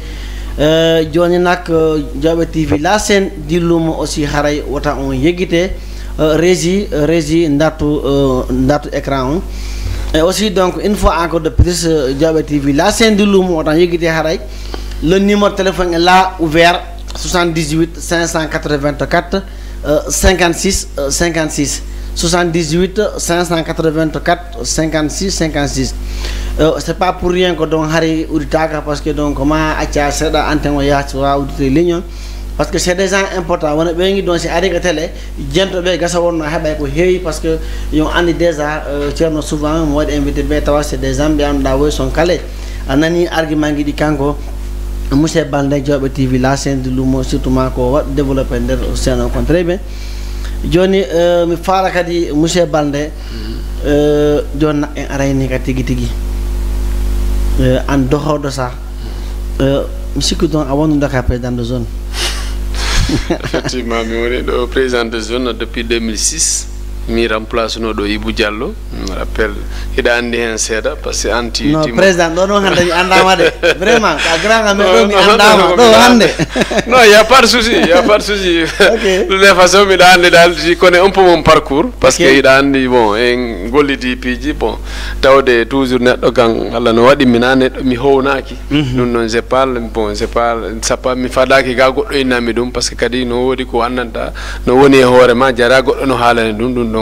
joni nak Diawɓe TV la scène dillumo aussi haray wota on yeggite régie dartu écran on et aussi donc une fois encore de plus Diawɓe TV la scène dillumo wota yeggite haray le numéro de téléphone est là ouvert 78 584 56 56 78 584 56 56 c'est pas pour rien que donc hari uditaka parce que donc ma acca seɗa antenne o yaha wa udite ligne parce que c'est des gens importants wona ɓe ngi donc si ari ka télé jentoɓe gasa wonno heɓay ko heewi parce que yo andi déjà ceerno souvent mo waɗi invité ɓe tawa c'est des gens ɓe annduɗa woy son calé a nani argument ji ɗi kanko monsieur Balde Diawɓe TV la scène de lumo surtout ma ko waɗ développé nder scène o kon très bien joni mi faala kadi monsieur Balde joni en arayni ka tigi tigi an dohoɗo sa mi sikku don a wonnude ka président de zone effectivement mi woni ɗo président de zone depuis 2006 mi remplace no ɗo Ibou Diallo mi rappelle hiɗa anndi heen seeɗa par ce que anti non président ɗo noon hannde mi anndama de vraiment ka grand amen ɗo mi anndama ɗo hannde non y a pas de souci y a pas de souci de toute façon miɗa anndi dal je connais un peu mon parcours par ce que hiɗa anndi bon en gollidi piiji bon tawde toujours neɗɗo kan Allah no waɗi mina neɗɗo mi hownaki ɗum noon je parle bon je parle sappa mi faɗaki ga goɗɗo innami ɗum par ce que kadi no woodi ko annanta no woni e hoore ma jara goɗɗo no haalani ɗum ɗum ɗon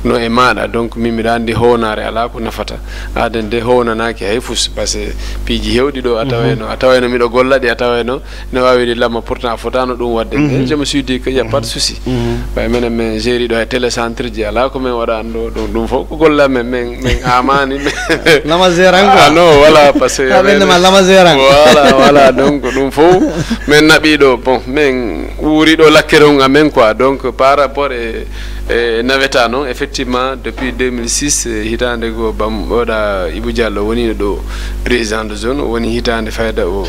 no e maɗa donc min mbiɗa anndi hownare ala ko nafata aden de hownanaki hay fus par ce que piiji hewɗi ɗo a tawayno miɗo gollaɗi a tawayno ne wawiɗi lamma pourtant a fotano ɗum wadde mais je me suis dit que y a pas de souci ɓay minen min géri ɗo e télécentre ji ala ko min waɗani ɗo ɗum fof ko golla men min amani lama géran quoi non voilà parce que lama géran voilà donc ɗum fof min naɓi ɗo bon min wuuri ɗo lakkere on amen quoi donc par rapport navetano effectivement depuis 2006 hitande go bam oda Ibou Diallo woni do président de zone woni hitande fayda o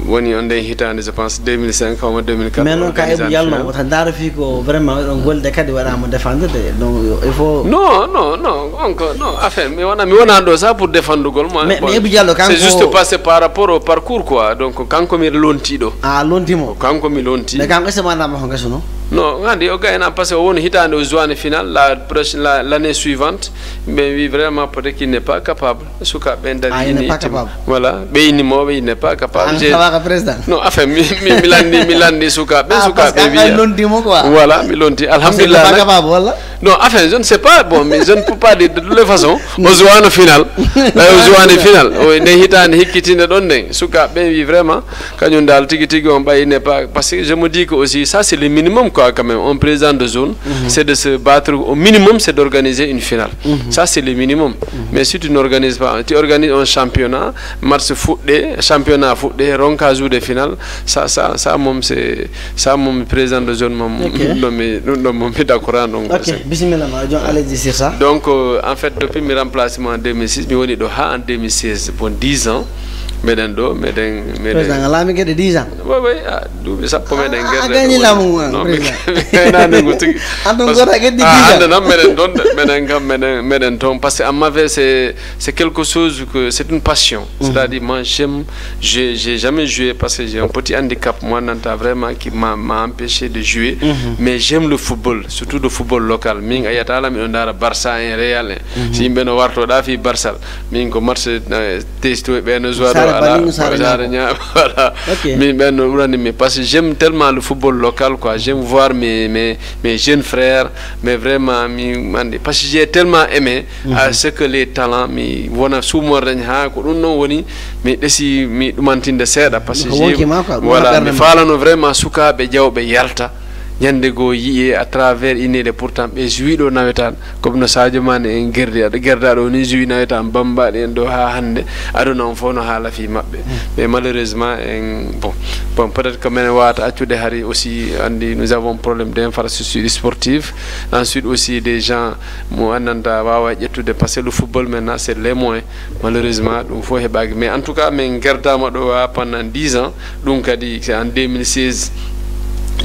woni on den hitande je pense 2005 ou 2004 mais non ka Ibou Diallo wata ndara fi ko vraiment on golde kadi wada mo défendre donc il faut non encore non affaire mi wona do ça pour défendre gol moi mais Ibou Diallo kanko c'est juste passer par rapport au parcours quoi donc kanko mi lonti do lontimo kanko mi lonti mais kanko se manda ma honga suno non andi o gayna parce que won hitande o jouane final l'année suivante mais oui vraiment peut-être qu'il n'est pas capable suka ben dali il n'est pas capable voilà il n'est pas capable président non enfin milandi suka ben suka ben oui lontimo quoi voilà mi lonti alhamdulillah pas capable wala non enfin je ne sais pas bon mais je ne peux pas dire de toutes les façons o jouane final o ne hitande hikkitinde don den suka ben oui vraiment kanyum dal tigi on bay n'est pas parce que je me dis que aussi ça c'est le minimum quoi quand même un président de zone c'est de se battre au minimum c'est d'organiser une finale ça c'est le minimum mais si tu n'organises pas tu organises un championnat match championnat ronka jour de finale ça mom c'est ça mom président de zone mom non d'accord donc OK bismillah ma jon allez dire ça donc en fait depuis mon remplacement en 2006 mi woni do en 2016 pour 10 ans meden président la mi gede 10 ans oui du sappo meden gerde gagné la mo président na nguti andon gora gede 10 ans non meden ton parce que à ma vie c'est quelque chose que c'est une passion c'est-à-dire moi j'ai jamais joué parce que j'ai un petit handicap moi nanta vraiment qui m'a empêché de jouer mais j'aime le football surtout le football local min ayata la mi on dara Barça et Real si ben warto da fi Barça min ko match testo be no joueur voilà mais parce que j'aime tellement le football local quoi j'aime voir mes jeunes frères mais vraiment parce que j'ai tellement aimé à ce que les talents mi wona sumo dañ ha ko dun non woni mi desi mi dumantinde seeda parce que voilà mi falano vraiment sukabe jawbe yalta ñande go yi'e à travers inede pourtant be juido nawetan comme no Sadio Mané en gerdaado ni juido nawetan bambaade en do ha hande aduna on fono hala fi mabbe mais malheureusement bon peut-être que men wata accude hari aussi andi nous avons problème d'infrastructure sportive ensuite aussi des gens mo ananda wawa jettude parce que le football maintenant c'est les moyens malheureusement dum fo hebagi mais en tout cas men gerdama do pendant 10 ans donc kadi c'est en 2016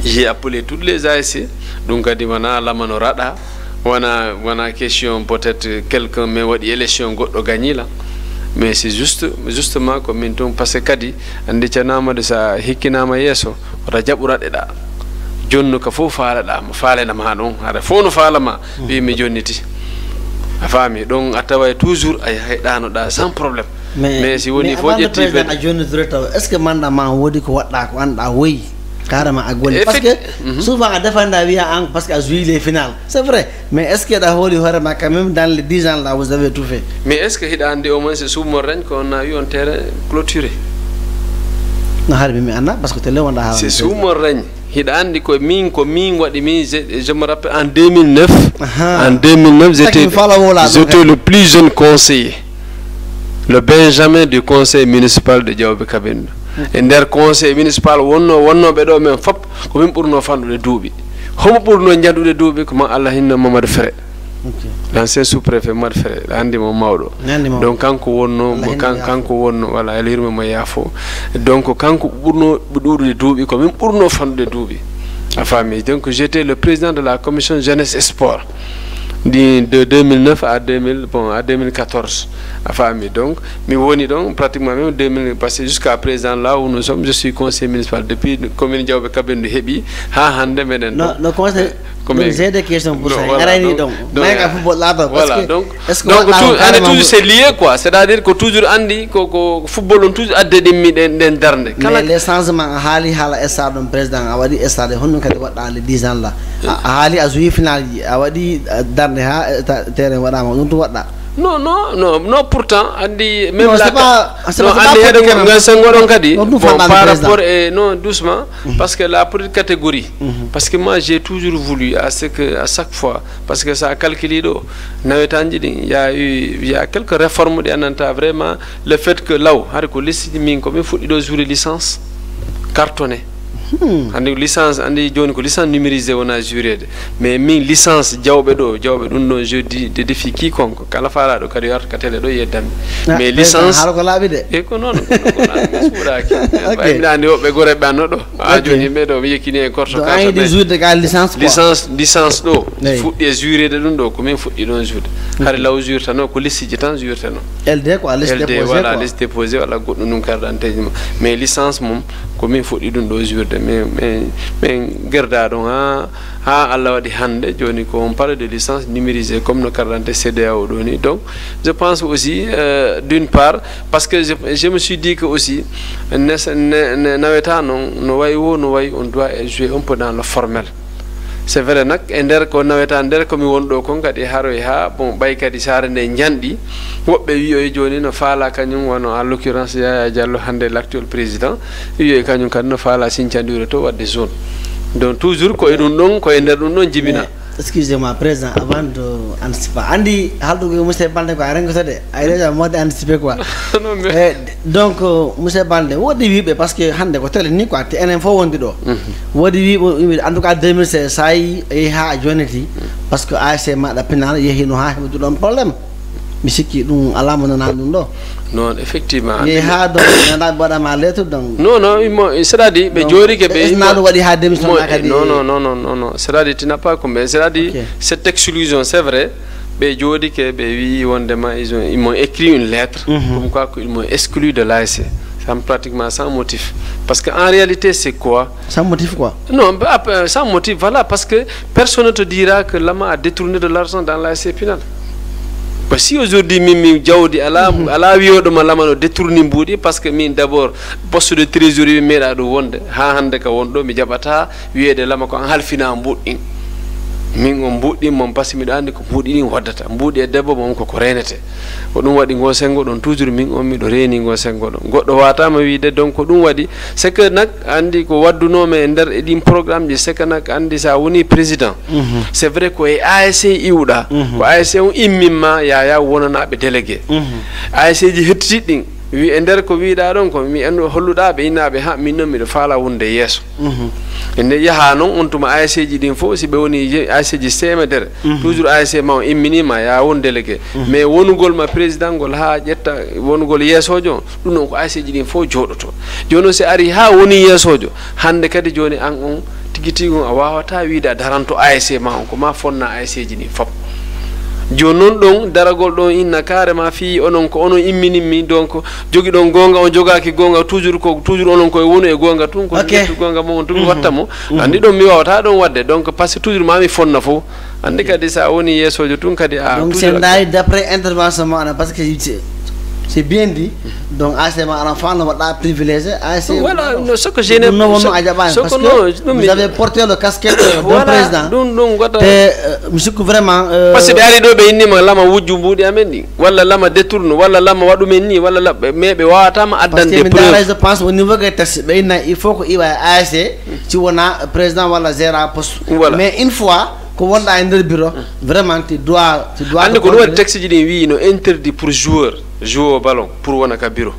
j'ai appelé toutes les ASC donc adi wana lamano rada wana question peut-être quelqu'un mais wadi élection goddo gagné là mais c'est justement comme ton parce que kadi andi canama de sa hikkinama yeso wata jaburade da jonno ka fo faala ma faale na ma don ada fo no faala ma bi mi jonniti a fami donc ataway toujours ay haydano da sans problème mais si woni fo jetti be a jonni directeur est-ce que manda ma wodi ko wadda ko anda woyi carrément à Goli parce que souvent à défendre parce qu'à jouer les finales c'est vrai mais est-ce que quand même dans les 10 ans là vous avez tout fait mais est-ce que hidande au moins c'est sous Morraine qu'on a eu un terrain clôturé non harbi mi anna parce que tele wonda c'est sous Morraine hidande ko min wadi mi je me rappelle en 2009 j'étais le plus jeune conseiller le Benjamin du conseil municipal de Diawbe Kabendo et der conseil municipal wonno be do men fop ko min burno fandude duubi homo burno jandude duubi ko ma Allah hinno Mamadou Fere l'ancien sous-préfet Mamadou Fere andi mo mawdo donc kanko wonno wala elirme mo yafo donc kanko burno duudude duubi ko min burno fandude duubi a famille donc j'étais le président de la commission jeunesse et sport de 2009 à 2014 à famille donc mais woni donc pratiquement même 2000 passé jusqu'à présent là où nous sommes je suis conseiller municipal depuis commune Diawbe Kabendo hebi ha hande meden non conseil comme j'ai des questions pour ça donc mega football là parce que donc est-ce que donc toujours c'est lié quoi c'est-à-dire que toujours andi ko football on toujours adde demmi den darnde kala les changements hali hala stade président awadi stade honno kadi wadda le 10 ans là hali azui final awadi darnde ha terrain wada ma dum to wadda non pourtant andi même non, la c'est pas par rapport et non doucement parce que la petite catégorie parce que moi j'ai toujours voulu à chaque fois parce que ça a calculé do nawetanji din il y a quelques réformes de ananta vraiment le fait que là har ko lesti min ko mi fuddi do jouer licence cartonné andi licence andi joni ko licence numérisée wona jurede mais min licence jawbe dum no je dis de défi quiconque kala fala do kadi warta tele do yeddam mais licence halo ko laabi de e ko non ko laabi suuraki bay mi andi wobbe gore banno do a joni be do mi yekini e korto ka ay de jourde ka licence licence do fuddi e jurede dum do ko min fuddi don juurde har law jurta no ko lissiji tan jurta no LD ko liste déposé voilà liste déposé wala goddo num carte d'identité mais licence mum ko min fuddi dum do jurde mais gerda don ha Allah wadi hande joni ko on parle de licence numérisée comme no carte d'identité CDAO doni. Donc je pense aussi d'une part parce que je me suis dit que aussi naweta no way on doit jouer un peu dans le formel. C'est vrai nak e nder ko naweta nder ko mi wondo ko ngadi haroy ha bon bay kadi sare ne njandi wobbe wi o joni no faala kanyum wono en l'occurrence Yaya Diallo hande l'actuel président wi kanyum kan no faala sincandure to wadde zone. Donc toujours ko edun don ko e nder dum don jibina. Excusez-moi président avant de anticiper andi haldo monsieur Balde ko rengo tade ay déjà mode anticiper quoi. Donc monsieur Balde wodi wibe parce que hande ko tele ni quoi te enen fo wondi do wodi wibe en tout cas 2016 say e ha jonati parce que ASC ma da penal yehino ha hebu don problème mi sikki dum alama non dum do. Non effectivement ye ha do nanda boda ma letu donc non c'est-à-dire be jori ke be na do wadi ha démission akadi non c'est-à-dire tu n'as pas compris c'est-à-dire cette exclusion c'est vrai be jodi ke be wi wondema ils m'ont écrit une lettre comme quoi ils m'ont exclu de l'ASC pratiquement sans motif parce que en réalité c'est quoi sans motif quoi non sans motif voilà parce que personne ne te dira que Lama a détourné de l'argent dans l'ASC Pinal. Si aujourd'hui mimi jawdi ala wiyodo ma lamano détourni mbudi parce que min d'abord poste de trésorerie meda do wonde ha hande ka wondo mi jabata wiyede lama ko an halfina mbudin min on mbuddi mom parce mi do andi ko mbudi din waddata mbudi e debbo mom ko renete ko dum wadi go sengo don toujours min on mi do reni go sengo don goddo watama wiide donc ko dum wadi c'est que nak andi ko wadduno me nder e dim programme ji c'est que nak andi sa woni président c'est vrai ko e ASC iwda ko ASC on immimma ya wonana be délégué ASC ji hettidin wi e nder ko wiida don ko mi ando holluda be inabe ha min non mi do faala wonde yeso ende yaha non on tuma ASC ji din fo si be woni ASC ji semedere toujours ASC ma imminima ya won délégué mais wonugol ma président gol ha jetta wonugol yesojo dum non ko ASC ji din fo jodoto jono se ari ha woni yesojo hande kadi joni an on tigiti on a wawata wiida daranto ASC ma on ko ma fonna ASC ji din fop jonon don daragol don inna carrément fi onon ko onon imminimmi donc jogi don gonga on jogaki gonga toujours onon ko wonu e gonga tun ko gonga mo on tun wattamo andi don mi wawata don wadde donc parce que toujours mami fonna fo andi kadi sa woni yesojo tun kadi a donc c'est d'après intervention mo parce que c'est bien dit donc ASC ma enfant no wada privilégié ASC voilà ce que j'ai parce que vous avez porté le casquette de président dum wada monsieur vraiment parce que ari do be innima lama wujju mbudi amendi walla lama détourne walla lama wadu men ni walla mebe wawata ma addande preuve je pense au niveau des tests be inna il faut ko iwa ASC ci wona président walla gérant poste mais une fois ko wonda e nder bureau vraiment tu dois ande ko wadi texte ji din wi no interdit pour jouer au ballon pour wona ka bureau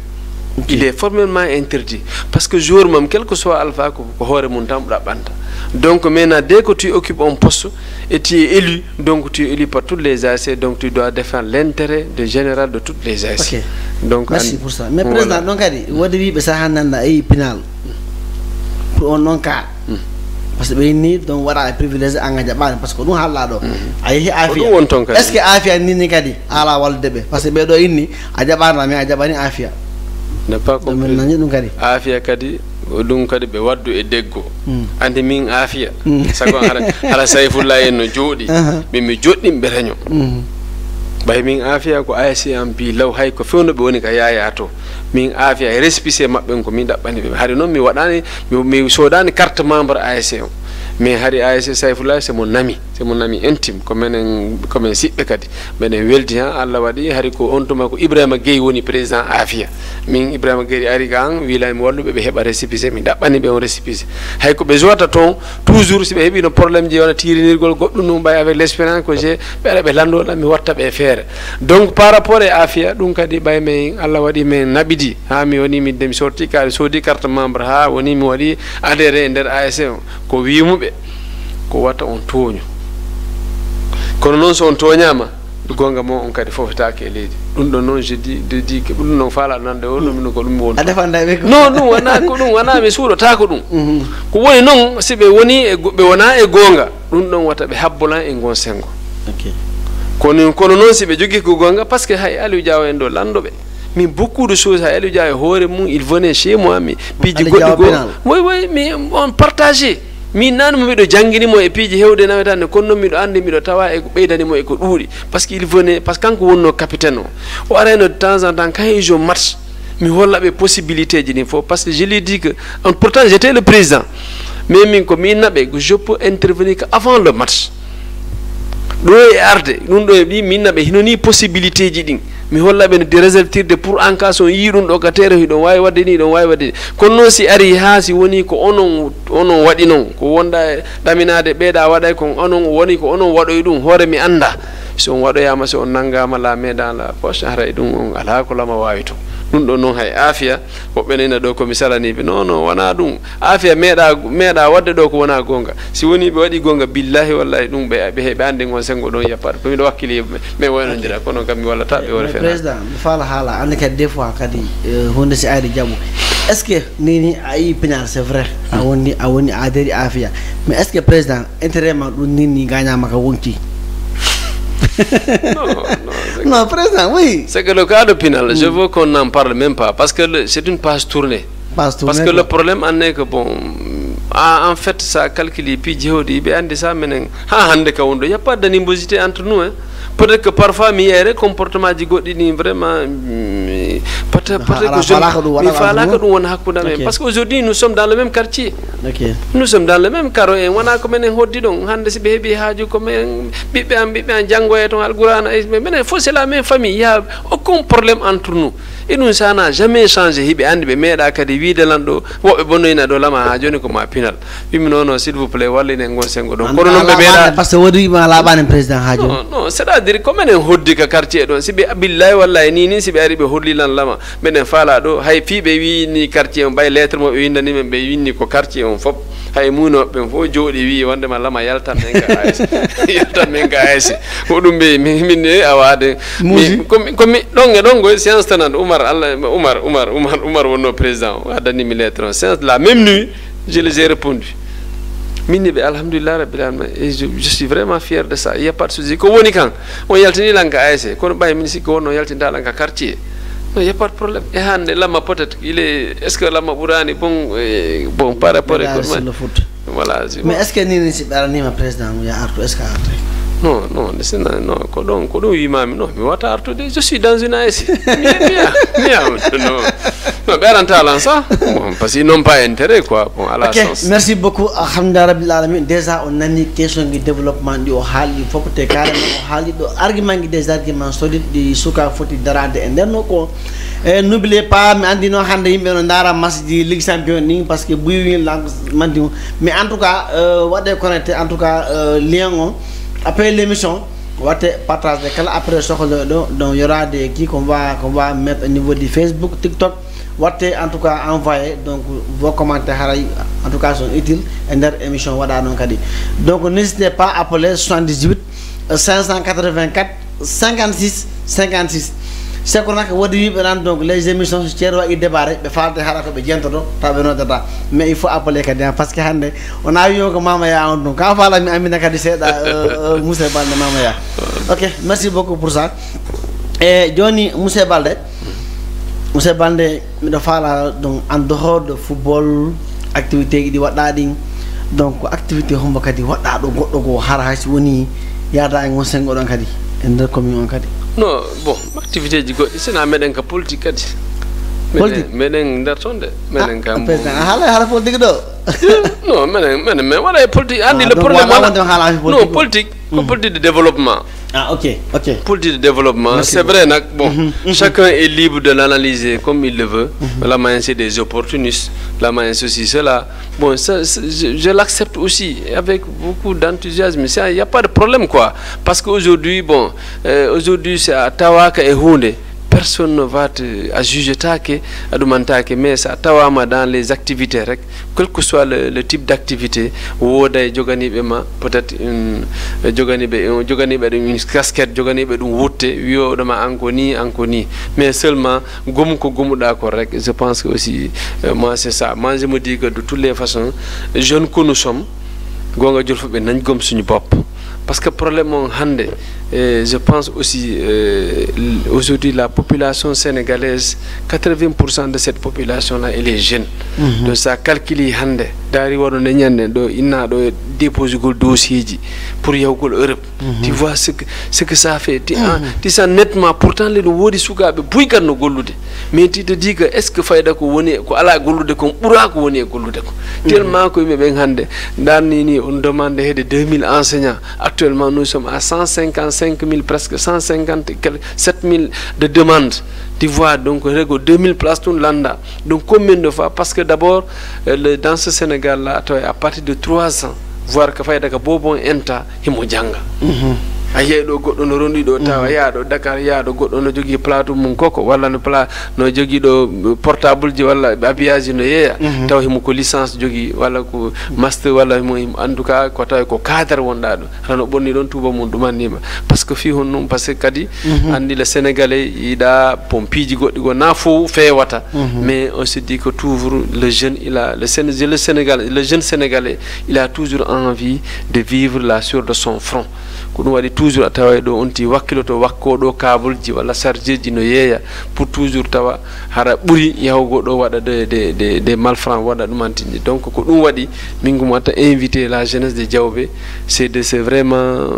il est formellement interdit parce que joueur même quel que soit alpha ko hore mun tam banta donc maintenant dès que tu occupes un poste et tu es élu donc tu es élu par toutes les ASC donc tu dois défendre l'intérêt de général de toutes les ASC. Donc merci pour ça mais président donc adi wodi wi be sa hananda ay Pinal pour on cas parce que ni donc wara privilège anga jabane parce que dum halla do ayi afia est ce que afia ni kadi ala waldebe parce que be do inni a jabana mi a jabani afia ne pas compris dum kadi afia kadi dum kadi be waddu e deggo andi min afia sago ala sayfullah en no jodi mi joddim be reño bay min afia ko ASC am bi law hay ko fewno be woni ka yaya to min afia e respecté mabbe ko min dabbani be hari non mi wadani mi sodani carte membre ASC mais hari ASC Sayfullah c'est mon ami c'est mon ami intime comme siɓɓe kadi minen weldi han Allah waɗi hari ko on tuma ko Ibrahima Gueye woni président Afia min Ibrahima Gueye ari ga an wiilami walluɓe ɓe heɓa récépissé mi ɗaɓɓani ɓe on récépissé hay ko ɓe jowata toon toujours si ɓe heeɓi no probléme ji wona tirinirgol goɗɗum ɗum ɓay avec l' expérience que j'ai ɓe ara ɓe landoɗam mi watta ɓe feere donc par rapport e Afia ɗum kadi ɓay min Allah waɗi min naɓidi ha mi woni mi sorti kadi soodi carte membre ha woni mi waɗi adhéré e nder ASC ko wimuɓe ko watta on tooño kono noon so on tooñama gonga mo on kadi fofetake e leydi ɗum ɗon noon je dis que ɗum noon faala nande o ɗum ko ɗum woni non ɗum wona ko ɗum wona mi suuɗotako ɗum ko woni noon si ɓe woni ɓe wona e gonga ɗum ɗon wata ɓe habbolan e gon sengo kono noon si ɓe jogui ko gonga par ce que hay Aliou Diaw en ɗo landoɓe min beaucoup de choses hay Aliou Diaw e hoore mum il venait chez moi mi piiji goɗɗi goo oui mi on partagé min nane mo miɗo jangguinimo e piiji hewde nawetande kono noon miɗo andi miɗo tawa e ko ɓeydanimo e ko ɗuuɗi par ce que il venait par ce que kanko wonno capitaine o arayno de temps en temps quand ils jouent match mi hollaɓe possibilité ji ɗin fof par ce que je lui dis que pourtant j'étais le président mais min ko min naɓe que je peux intervenir que avant le match ɗo e arde ɗum ɗo e ɗi min naɓe hinoni possibilité ji ɗin mi hollaɓe no de réservetirde pour en cas so yi ɗum ɗo ka tere hiɗon wawi wadde ni ɗon wawi wadde ni kono noon si ari ha si woni ko onon waɗi noon ko wonda e ɗaminade ɓeeɗa waɗay ko onon woni ko onon waɗoy ɗum hoore mi anda so on waɗoyama so on nanggama la main dans la poche haray ɗum on ala ko lama wawi to ɗum ɗo noon hay Afia woɓɓe nena ɗo komi salaniɓe non wona ɗum Afia meeɗa wadde ɗo ko wona gonga si woni ɓe waɗi gonga billahi wallahi ɗum ɓe andi gon sengo ɗon yappaɗo ko miɗo wakkili mais waynodira kono kam mi wallata ɓe wona président mi faala haala andi kadi des fois kadi hunde si ayde jaaɓo est ce que nini a yi piñal c'est vrai a woni adhéré Afia mais est ce que président intérêt ma ɗum nini gagnama ka wonti non, président, oui. C'est que le cas de Pinal, je veux qu'on n'en parle même pas, parce que c'est une page tournée. Parce que le problème en est que, bon, en fait, ça calcule, puis il n'y a pas d'animosité entre nous. Hein. Peut-être que parfois, il y a un comportement de vraiment. Peut-être que parce qu'aujourd'hui, nous sommes dans le même quartier. Nous sommes dans le même quartier. On a comme un hodidon, c'est la même famille. Il n'y a aucun problème entre nous. Et nous, ça n'a jamais changé. S'il vous plaît, non, c'est-à-dire comme un hodika quartier. Si billahi wallahi ni si be hodli lan lama menen fala do hay fibe wi ni quartier on bay lettre mo windani men be winni ko quartier on fop hay muno be fo jodi wi wonde ma lama yaltan men ka AS yaltan men ka AS ko dum be min awade comme dongo séance tanan Umar wonno président adani mi lettre séance la même nuit je les ai répondu. Alhamdulillah rabbil alamin, je suis vraiment fier de ça. Il n'y a pas de souci. Ko woni kan on yaltini lanka ASC kono bay min sikko wonno yaltinta lanka quartier. Non, il n'y a pas de problème. Et hande lama peut-être est-ce que lama burani bon par rapport à le foot. Voilà. Mais est-ce que ni si baranima président ya artu est-ce que artu? Non, non, kodon wimami non, mi wata artude, je suis dans une ASC. Non, Bérantalan ça, bon, parce qu'ils n'ont pas intérêt quoi, bon, à la sens. Merci beaucoup, alhamdulillah rabbil alamin. Déjà on a une question de développement du hali, il faut que tu carrément hali do argument des arguments solides di suka foti darade enderno ko. N'oubliez pas, mais andino hande yimbe no ndara match di Ligue Champion ni parce que buyi lang mandi mais en tout cas wade connecté en tout cas lien on après l'émission on va partager après donc il y aura des qui qu'on va mettre au niveau du Facebook, TikTok. En tout cas envoyer donc vos commentaires en tout cas sont utiles et notre émission wada non kadi donc n'hésitez pas à appeler 78 584 56 56 c'est qu'on a que donc les émissions sur wa débarrer be falde haraka be jentodo tabe no data mais il faut appeler kadi parce que hande on a eu que mama ya on donc ka fala mi amina kadi seda Moussa Balde mama ya. OK, merci beaucoup pour ça. Et Johnny Moussa Balde Monsieur Bande mi do fala donc en dehors de football activité di wadda din donc activité hombo kadi wadda do goddo go har hasi woni yada en sengo don kadi en der commune on kadi non bon activité ji goddi sina meden ka politique kadi politique menen nder toon de menen kam hala politique ɗo non menen waɗa politique andi le problème non politique ko politique de développement. Ok. Politique de développement, c'est vrai, bon, chacun est libre de l'analyser comme il le veut. La main, c'est des opportunistes, la main, ceci, cela. Bon, ça, je l'accepte aussi avec beaucoup d'enthousiasme. Il n'y a pas de problème, quoi. Parce qu'aujourd'hui, bon, aujourd'hui, c'est à Tawaka et Houndé. Personne ne va te juger mais ça tawama dans les activités quel que soit le type d'activité peut-être une casquette mais seulement je pense que aussi moi c'est ça. Moi je me dis que de toutes les façons jeunes que nous sommes parce que le problème je pense aussi aujourd'hui la population sénégalaise 80% de cette population là elle est jeune. Donc ça calcule hande dari wado ne nyande do inna do déposer gol dossier ji pour yawgol Europe. Tu vois ce que ça fait tu sens nettement pourtant les wodi sukabe buykan no gollude mais tu te dis que est-ce que fayda ko woni ko ala gollude ko bura ko woni gollude ko tellement ko yimbe ben hande darni ni on demande de 2000 enseignants. Actuellement nous sommes à 155 000 presque 157 000 de demandes. Tu vois donc 2000 places tout landa. Donc combien de fois? Parce que d'abord dans ce Sénégal là à partir de 3 ans voir que fayda ka bobo enta himo janga. Aye do goddo no rondi do tawa yaado Dakar yaado goddo no jogi plateau mum koko walla no no jogi do portable ji walla habillage no yeya taw himo ko licence jogi walla ko master walla mo en tout cas ko taw ko cadre wonda do rano bonni don tuba mum dumanima parce que fi honno parce que kadi andi le sénégalais ida pompiji goddi go na fo fewata mais on se dit que toujours le jeune il a le jeune sénégalais il a toujours envie de vivre la sueur de son front ko dum wadi toujours tawa do onti wakkiloto wakko do kabulji wala chargeji no yeya pour toujours tawa hara buri yawgo do wada de malfrans wada dum antindi donc ko dum wadi mingum wata inviter la jeunesse de Diaobé c'est de se vraiment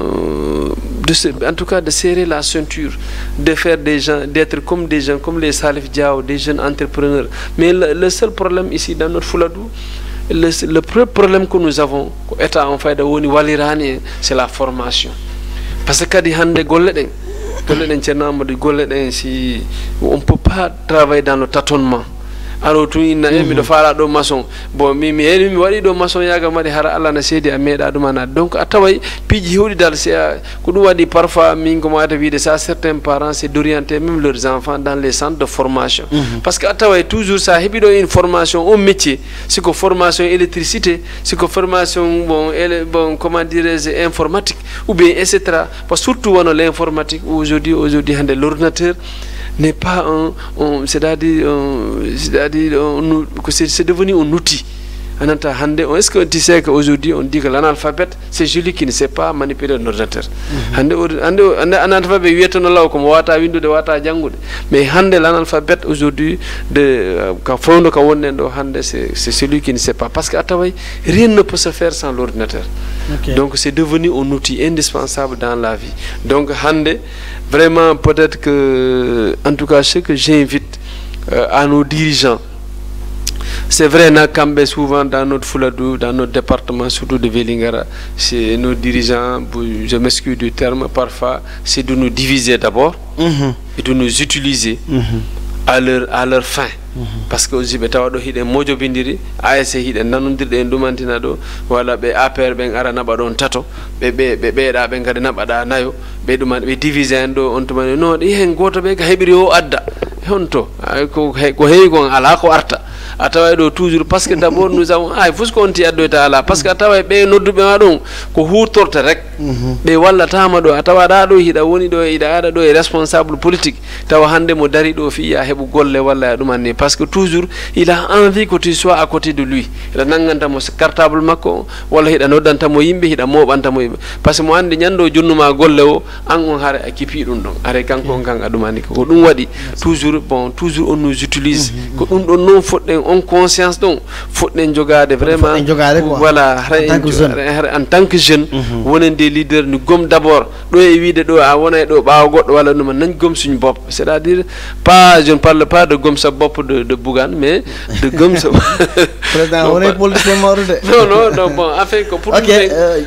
en tout cas de serrer la ceinture, de faire des gens, d'être comme des gens comme les Salif Diao, des jeunes entrepreneurs. Mais le seul problème ici dans notre Fouladou, le problème que nous avons, c'est la formation. Parce que si on ne peut pas travailler dans le tâtonnement. Alors tout il n'a de faire do maçon bon mi wadi do maçon yaga mari hara Allah na sedi a meda dumana donc ataway piji hodi dal c'est ko dum wadi parfois min ko mata vide ça certains parents c'est d'orienter même leurs enfants dans les centres de formation parce que ataway toujours ça hebido une formation au métier c'est que formation électricité c'est que formation bon comment dirais-je informatique ou bien etc. parce que surtout l'informatique aujourd'hui hande l'ordinateur n'est pas c'est-à-dire que c'est devenu un outil. Est-ce que tu sais qu'aujourd'hui on dit que l'analphabète c'est celui qui ne sait pas manipuler un ordinateur. Mais l'analphabète aujourd'hui c'est celui qui ne sait pas parce que rien ne peut se faire sans l'ordinateur. Donc c'est devenu un outil indispensable dans la vie. Donc vraiment peut-être que en tout cas ce que j'invite à nos dirigeants, c'est vrai, souvent dans notre Fouladou, dans notre département, surtout de Vélingara, c'est nos dirigeants, je m'excuse du terme, parfois, c'est de nous diviser d'abord et de nous utiliser à leur fin. Parce que aussi betawado hide mojo bindiri ASC hide nanondirde en dumantina do wala be APR ben ara naba don tato be da ben kadi nabada nayo be duman be diviser en do on tumane no di hen goto be ga hebiri o adda honto ko heewi gon ala ko arta atawa do toujours parce que d'abord nous avons faut qu'on ti addo ta ala parce que atawa be noddube ma don ko hurtorta rek be walla tama do atawa da do hida woni do ida ada do responsable politique tawa hande mo dari do fi ya hebu golle walla dum anni parce que toujours il a envie que tu sois à côté de lui ila nanganta mo cartable makko walla hida noddanta mo yimbe hida mobanta mo yimbe parce que mo andi nyando jonnuma golle o an on hare akipi dum don are kanko kan adum anni ko dum wadi toujours on nous utilise ko dum don non fodden on conscience donc faut den jogade vraiment voilà en tant que jeune wonen des leaders nous gom d'abord do e wiide do a wona do baaw goddo wala no nañ gom suñu bop c'est-à-dire pas je ne parle pas de gom sa bop de Bougane mais de gom sa président on est politicien morde non bon afin que pour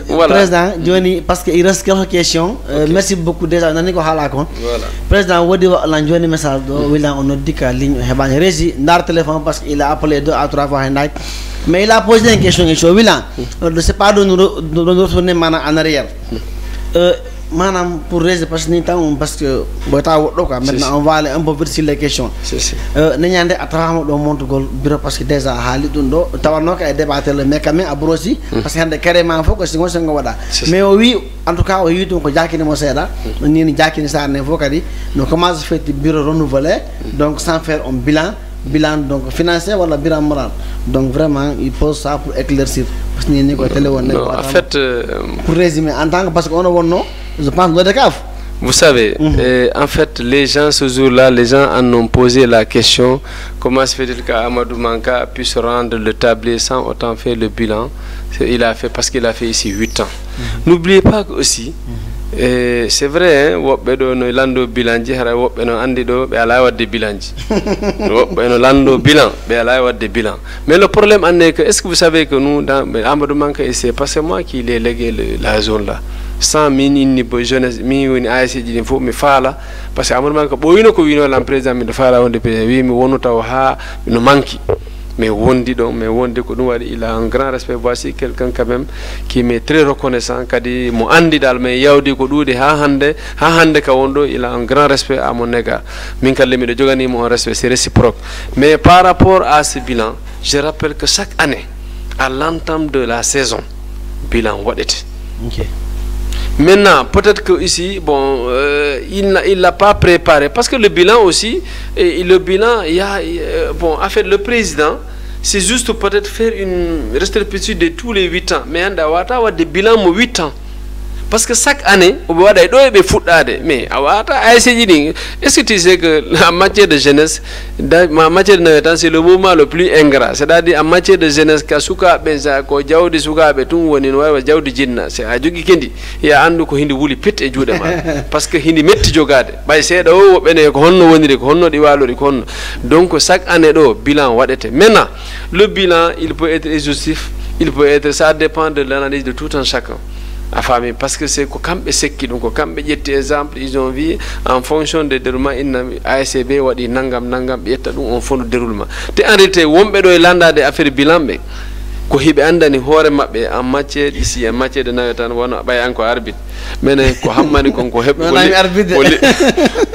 voilà président joni parce que il reste quelques questions merci beaucoup déjà nani ko hala kon voilà président wodi la joni message do wila on dika ligne hebane régie ndar téléphone parce qu'il a appelé 2 à 3 fois hendak mais il a posé une question sur wila je sais pas de nous retourner maintenant en arrière manam pour régie parce que maintenant on va aller un peu vite sur les questions nañande à travers do monte gol bureau parce que déjà hali dun do tawano ka débattre le mais quand même abrosi parce que hande carrément faut que singo wada mais oui en tout cas o yitu ko jakini mo séda ni jakini sa ne fokadi no commence fait bureau renouvelé donc sans faire un bilan donc financier ou bilan moral donc vraiment il pose ça pour éclaircir parce que ni ko télé won en fait pour résumer en tant que parce qu'on a je pense le décaf. Vous savez, en fait, les gens, ce jour-là, les gens en ont posé la question comment se fait-il qu'Amadou Manka puisse rendre le tablier sans autant faire le bilan. Il a fait parce qu'il a fait ici 8 ans. N'oubliez pas aussi, c'est vrai, lando bilan bilan. Mais le problème en est que, est-ce que vous savez que nous, dans Amadou Manka, c'est pas c'est moi qui l'ai légué la zone là. Sans mini jeunesse mini ASC di fo mi fala parce que Amadou Manka bo wino ko wino lam président mi fala wonde pe wi mi wonu taw ha no manki mais wondi do mais wonde ko dum wadi il a un grand respect. Voici quelqu'un quand même qui m'est très reconnaissant kadi mo andi dal mais yawdi ko duudi ha hande ka wondo il a un grand respect à mon égard min kalle mi do jogani mo respect c'est réciproque. Mais par rapport à ce bilan, je rappelle que chaque année à l'entame de la saison bilan wadete. OK. Maintenant, peut-être que ici, bon, il l'a pas préparé parce que le bilan aussi, le bilan, il y a, bon, en fait, le président, c'est juste peut-être faire une rétrospective de tous les 8 ans, mais on a des bilans de 8 ans. Parce que chaque année, on a des footades. Mais est-ce que tu sais que en matière de jeunesse, en matière de c'est le moment le plus ingrat. C'est-à-dire en matière de jeunesse, Kasuka Benza, Ko Jaudi Suga Betung, Weninoa, Jaudi Jinna, c'est à Jugi Kendi. Il y a un ko Hindi Wuli Pit et Judema. Parce que Hindi Metti Jogade. By said, oh, Bene Honno, Wendy, Honno, Diwalo, Honno. Donc, chaque année, bilan, what était. Maintenant, le bilan, il peut être exhaustif, il peut être, ça dépend de l'analyse de tout un chacun. À famille parce que c'est comme qui donc comme exemple ils ont vu en fonction de déroulement ASB wadi nangam yetta dum on fond déroulement te en réalité wombe do landa de affaire bilan be ko hibe andani hoore mabbe en matière ici en matière de nawetan wona bay anko arbitre menen ko hammani kon ko hebbo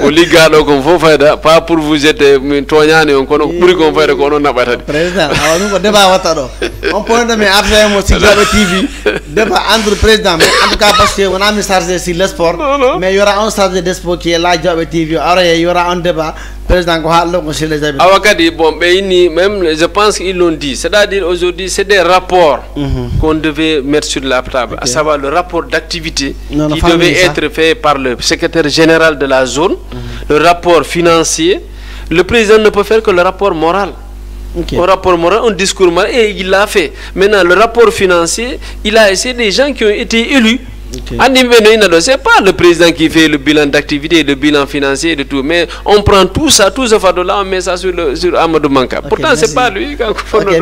o ligado kon fo fayda pas pour vous être toñani on kono buri kon fayda ko non nabata président awanu ko débat wata do on point de mais après mo si Diaobé TV débat entre président mais en tout cas parce que on a mis chargé sur le sport mais il y aura un chargé de sport qui est là Diaobé TV alors il y aura un débat président ko hallo ko sur les habitudes awakadi bon be même je pense qu'ils l'ont dit, c'est-à-dire aujourd'hui c'est des rapports qu'on devait mettre sur la table, à savoir le rapport d'activité qui devait être fait par le secrétaire général de la zone, le rapport financier. Le président ne peut faire que le rapport moral. Un rapport moral, un discours moral, et il l'a fait. Maintenant, le rapport financier, il a essayé des gens qui ont été élus. C'est pas le président qui fait le bilan d'activité, le bilan financier et de tout, mais on prend tout ça, tout ce fardeau-là, on met ça sur Amadou Manka. Pourtant, c'est pas lui.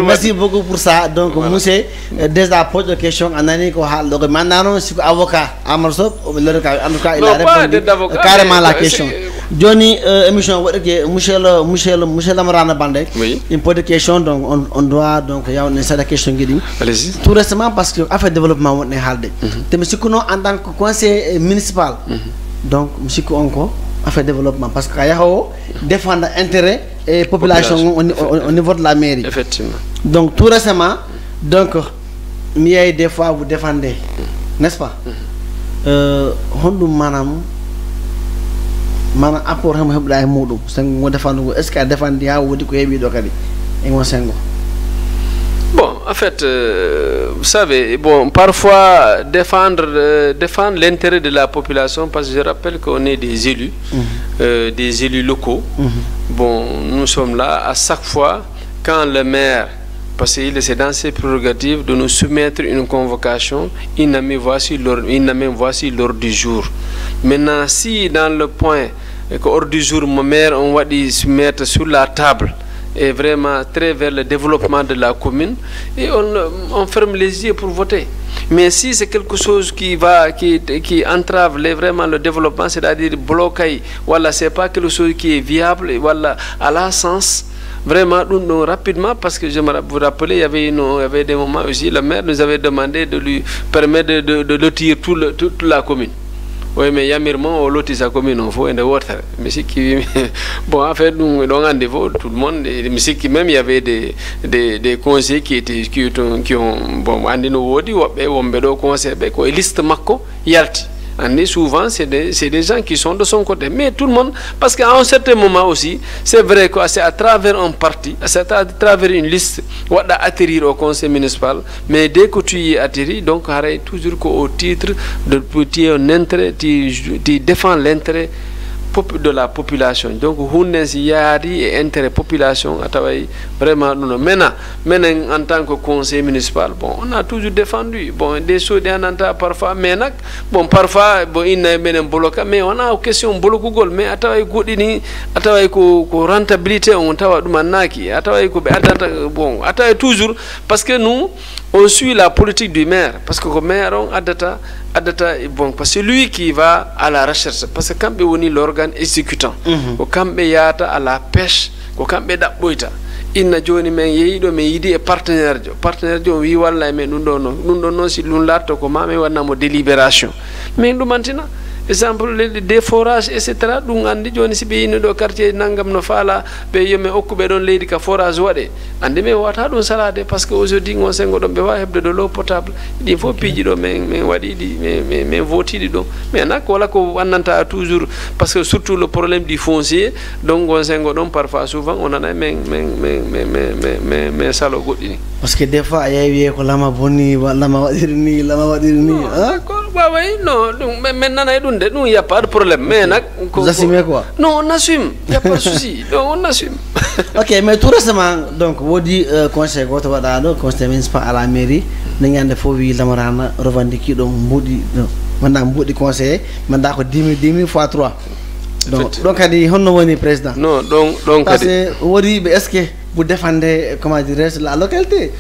Merci beaucoup pour ça. Donc, monsieur, déjà pose la question, maintenant, si avocat, Amarso, en tout cas, il a répondu carrément la question. Johnny, émission, monsieur Lamarana Bandek, une petite question, donc on doit, donc, il y a une série de questions qui dit. Allez-y. Tout récemment, parce que, affaire de développement, on est halde. Monsieur Kouno, en tant que conseiller municipal, donc, monsieur Kouno, affaire de développement, parce qu'il y a défendre l'intérêt et population au niveau de la mairie. Effectivement. Donc, tout récemment, donc, il y a des fois, vous défendez, n'est-ce pas? Hondu manam apport ham hebla modum sengo defando est-ce que defandi ha wodi ko hebi do kadi e mon sengo. Bon, en fait, vous savez, bon, parfois défendre l'intérêt de la population, parce que je rappelle qu'on est des élus locaux. Bon, nous sommes là à chaque fois quand le maire, parce que c'est dans ses prérogatives de nous soumettre une convocation, il n'a même voici l'ordre du jour. Maintenant, si dans le point que l'ordre du jour, mon maire, on va se mettre sur la table, et vraiment très vers le développement de la commune, et on ferme les yeux pour voter. Mais si c'est quelque chose qui entrave vraiment le développement, c'est-à-dire bloquer, voilà, c'est pas quelque chose qui est viable, voilà, à la sens. Vraiment, nous, rapidement, parce que je me rappelle, il y avait des moments aussi, le maire nous avait demandé de lui permettre de lotir toute la commune. Oui, mais il y a au lotir sa commune, on faut un de water. Mais c'est qui, bon, en fait, nous, tout le monde, mais c'est qui même, il y avait des conseillers qui ont, bon, on dit nous, on bedo conseil, et liste mako, yalti. Et souvent, c'est des gens qui sont de son côté. Mais tout le monde, parce qu'à un certain moment aussi, c'est vrai que c'est à travers un parti, c'est à travers une liste, on va atterrir au conseil municipal. Mais dès que tu y atterris, donc, arrête toujours qu'au titre de tu défends l'intérêt de la population. Donc, il y a et intérêt population à travailler vraiment. Maintenant, en tant que conseil municipal, bon, on a toujours défendu. Bon, des choses, on entend parfois, mais bon, parfois, bon, il y a un bloc, mais on a une question bloc Google, mais à travailler rentabilité, on travaille à travailler bon, à travailler toujours, parce que nous, on suit la politique du maire, parce que le maire a data, bon, parce que c'est lui qui va à la recherche, parce que quand on est l'organe exécutant, quand on est à la pêche, quand on est à boita, il n'a jamais mais il est partenaire, oui, voilà, mais nous donnons si l'on l'a to comment mais on a une délibération, mais nous maintenant. Exemple des forages etc. Donc andi joni si be do quartier nangam no fala be yome okkube don leydi ka forage wade andi me wata don salade parce que aujourd'hui on sengo don be wa hebde de l'eau potable il faut piji do mais wadi di mais votidi do mais nak wala ko annanta toujours parce que surtout le problème du foncier donc on sengo don parfois souvent on en a mais salo godini parce que des fois ay ko lama bonni wala ma wadirni hein oui, non, maintenant, il n'y a pas de problème. Mais vous assumez quoi? Non, on assume. Il n'y a pas de souci. Donc, on assume. Ok, mais tout récemment, donc, vous dites conseil conseil municipal à la mairie, nous avons fait la revendiquer donc beaucoup conseiller, maintenant 10 000 fois 3. Donc, il y a un président. Non, donc, parce que vous dites, est-ce que vous défendez, comment dire, la localité?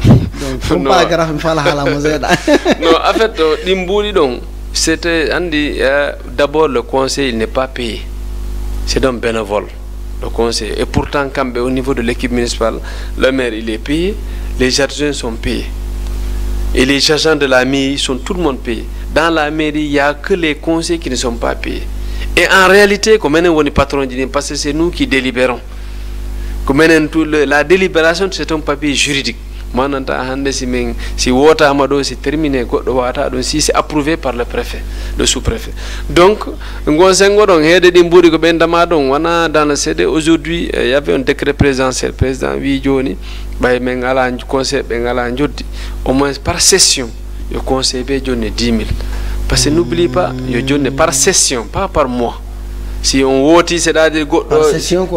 Donc, non, en fait, c'était d'abord le conseil n'est pas payé, c'est un bénévole, le conseil. Et pourtant, quand au niveau de l'équipe municipale, le maire il est payé, les adjoints sont payés, et les agents de la mairie sont tout le monde payé. Dans la mairie, il n'y a que les conseils qui ne sont pas payés. Et en réalité, comme on est patron, parce que c'est nous qui délibérons. Comme la délibération, c'est un papier juridique. Si Wota Amado c'est terminé, si c'est approuvé par le préfet, le sous-préfet. Donc, dans le CD, aujourd'hui, il y avait un décret présidentiel, président Vidjoni, conseil au moins par session, le conseil est 10 000. Parce que n'oublie pas, il par session, pas par mois. Si on vote, c'est-à-dire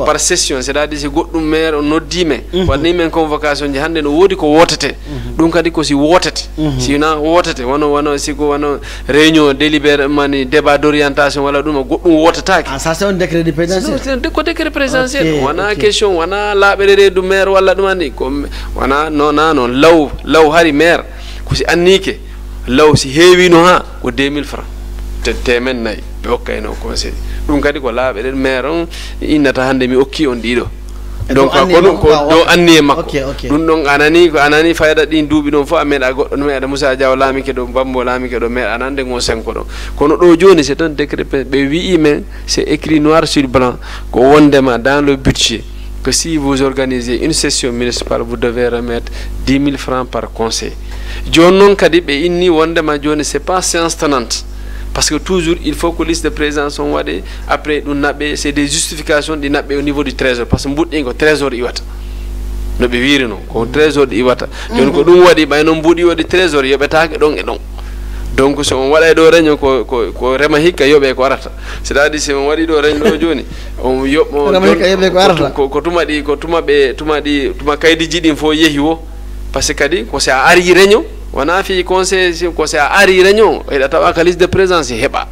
par session, c'est-à-dire si on maire on dit mais on a une convocation de hande no wodi ko wotete donc adi ko si wotete si na wotete wono si ko wono réunion délibérément débat d'orientation wala dum goddum wotata ah ça c'est un décret de présidentiel c'est ko décret présidentiel wana question wana labere du maire wala dum andi ko wana non law hari maire ko si annike law si heewi no ha ko 2000 francs temen nay be okkayno conseil dum kadi ko laabe den maire on innata hande mi okki on dido donc ko do anni makko dum don anani fayda din duubi don fo ameda goddo no meeda Moussa Diaw laami ke do bambo laami ke do maire anande ngo senko do kono do joni c'est un décret be wi men c'est écrit noir sur blanc ko wondema dans le budget que si vous organisez une session municipale vous devez remettre 10 000 francs par conseil joni non kadi be inni wondema joni c'est pas séance tenante. Parce que toujours, il faut que liste de présents sont wadé. Après, c'est des justifications de nabe au niveau du trésor. Parce que le trésor iwata. No be wiri no ko trésor iwata. Donc ko dum wadi bay no mbudi wadi trésor yobetake don e don. donc so on waɗa ɗo réunion ko rema hikka yoɓe ko arata c'est-à-dire si on waɗi ɗo réunion ɗo joni on yoɓmo ko tuma kaydi ɗin fo yeehi wo par ce que kadi ko si a ari réunion wona fi conseil ko si a ari réunion eɗa tawa ka liste de présence heɓa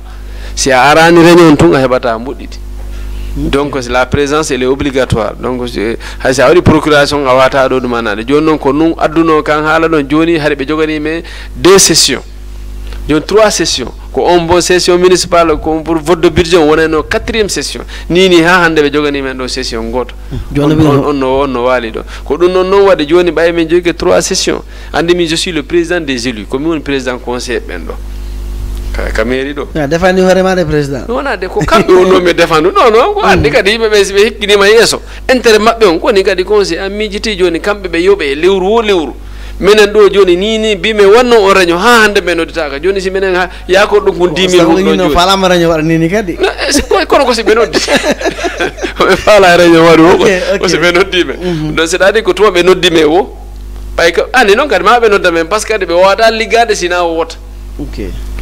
si a arani réunion tun a heɓata mbuɗɗiti donc la présence elle est obligatoire donc hay sa waɗi procuration a wata ɗo ɗumanade joni noon ko nun adduno kan haala ɗon joni haɗa ɓe jogani men 2 sessions joni 3 sessions ko on bon session municipale ko pour vote de budget wonano 4e session ni ha hande ɓe jogani men ɗo session goto on no waali ɗo ko ɗum noon waɗi joni ɓayi men jogi 3 sessions andimi je suis le président des élus komi woni président conseil ɓen ɗo ka mairie ɗo défandi hoorema de président wona de ko kamɓe wonno mi défendu non ko andi kadi yimɓeɓe siɓe hikkinima yeeso intérêt mabɓe on koni kadi conseil an miijiti joni kamɓe ɓe yooɓe e lewru wo lewru minen ɗo joni ni bime wanno o réunion ha hande ɓe nodditaka joni si minen yakor ɗum kon 10 000 ɗum ɗon joni falama réunion waɗa nini kadi kono ko si ɓe noddi ɓe faala réunion waɗi wo ko si ɓe noddime donc c'est à dire ko tuma ɓe noddime wo ɓay ko andi noon kadi ma ɓe nodda men par ce que kadi ɓe wawata liggade sina wota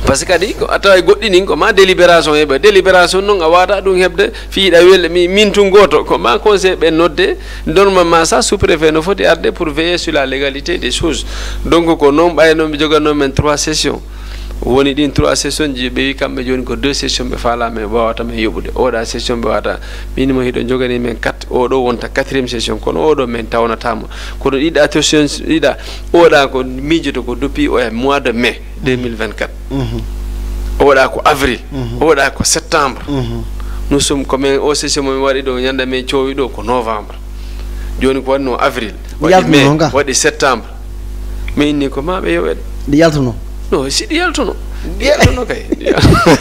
par ce que kadi ko tawa goɗɗi nin ko ma délibération heɓa délibération noon a wawata ɗum heɓde fiiɗa welde min tun goto ko ma conseil ɓe nodde normalement ça sous préfet no foti arde pour veiller sur la légalité des choses donc ko noon ɓay noon ɓe joganno men 3 sessions woni ɗin 3 sessions ji ɓe wi kamɓe joni ko 2 sessions ɓe faala men wawata men yoɓude oɗa session ɓe wawata minimum hiɗo jogani men 4 oɗo wonta 4e session kono oɗo men tawnatamo kono ɗiɗa session ɗiɗa oɗa ko miijoto ko depuis o mois de mai 2024 oɗa ko avril oɗa ko septembre nous sommes comme o session momi waɗi ɗo ñande men coowi ɗo ko novembre joni ko wanno avril waɗi mai waɗi septembre mais inni ko maɓe yoɓede ɗi yaltuno non si ɗi yaltuno kay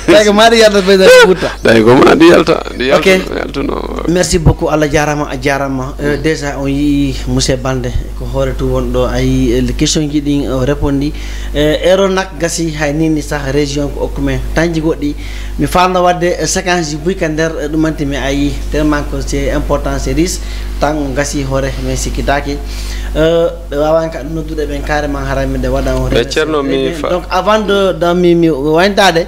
tawi ko maɗi yalta président ɓutta tawi ko maɗi yaltuno merci beaucoup Allah jarama a jarama déjà on yii monsieur Baldé ko hoore tu wonɗo a yii question ji ɗin o répondi ero nak gasi hay nini sah région ko hokkumen tanji goɗɗi mi falno wadde séquence ji buy ka nder ɗumantimi a yii tellement que c'est important c'est risque tan gasi hoore min sikkitaki ɓe wawan ka noddude ɓen carrément harami nde waɗa on donc avant de mi wayntade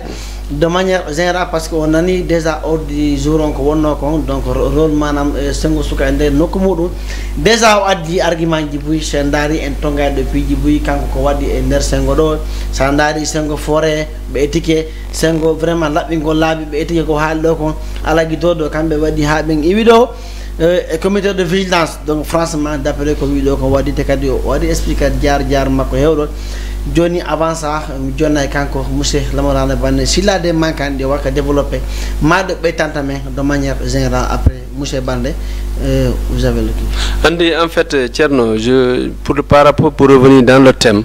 de manière générale parce que on nani déjà ordre du jour on ko wonno kon donc rôle manam sengo suka e nder nokku muɗum déjà o addi argument ji buy sen daari en tongade piiji buy kanko ko waɗi e nder sengo ɗo sa daari sengo forêt ɓe étike sengo vraiment laɓɓingol laaɓi ɓe étike ko haali ɗo kon alagi to ɗo kamɓe waɗi ha ɓen iwi ɗo e comité de vigilance donc franchement d'après ko wi ɗo ko waɗi te kadi o waɗi expliqué jaar makko hewɗo joni avant ça mi jonna kanko monsieur Lamarana Bane s'il des manquants de waka développer maɗo ɓeytanta men de manière générale après monsieur Bande vous avez le coup. Andi en fait Thierno par rapport pour revenir dans le thème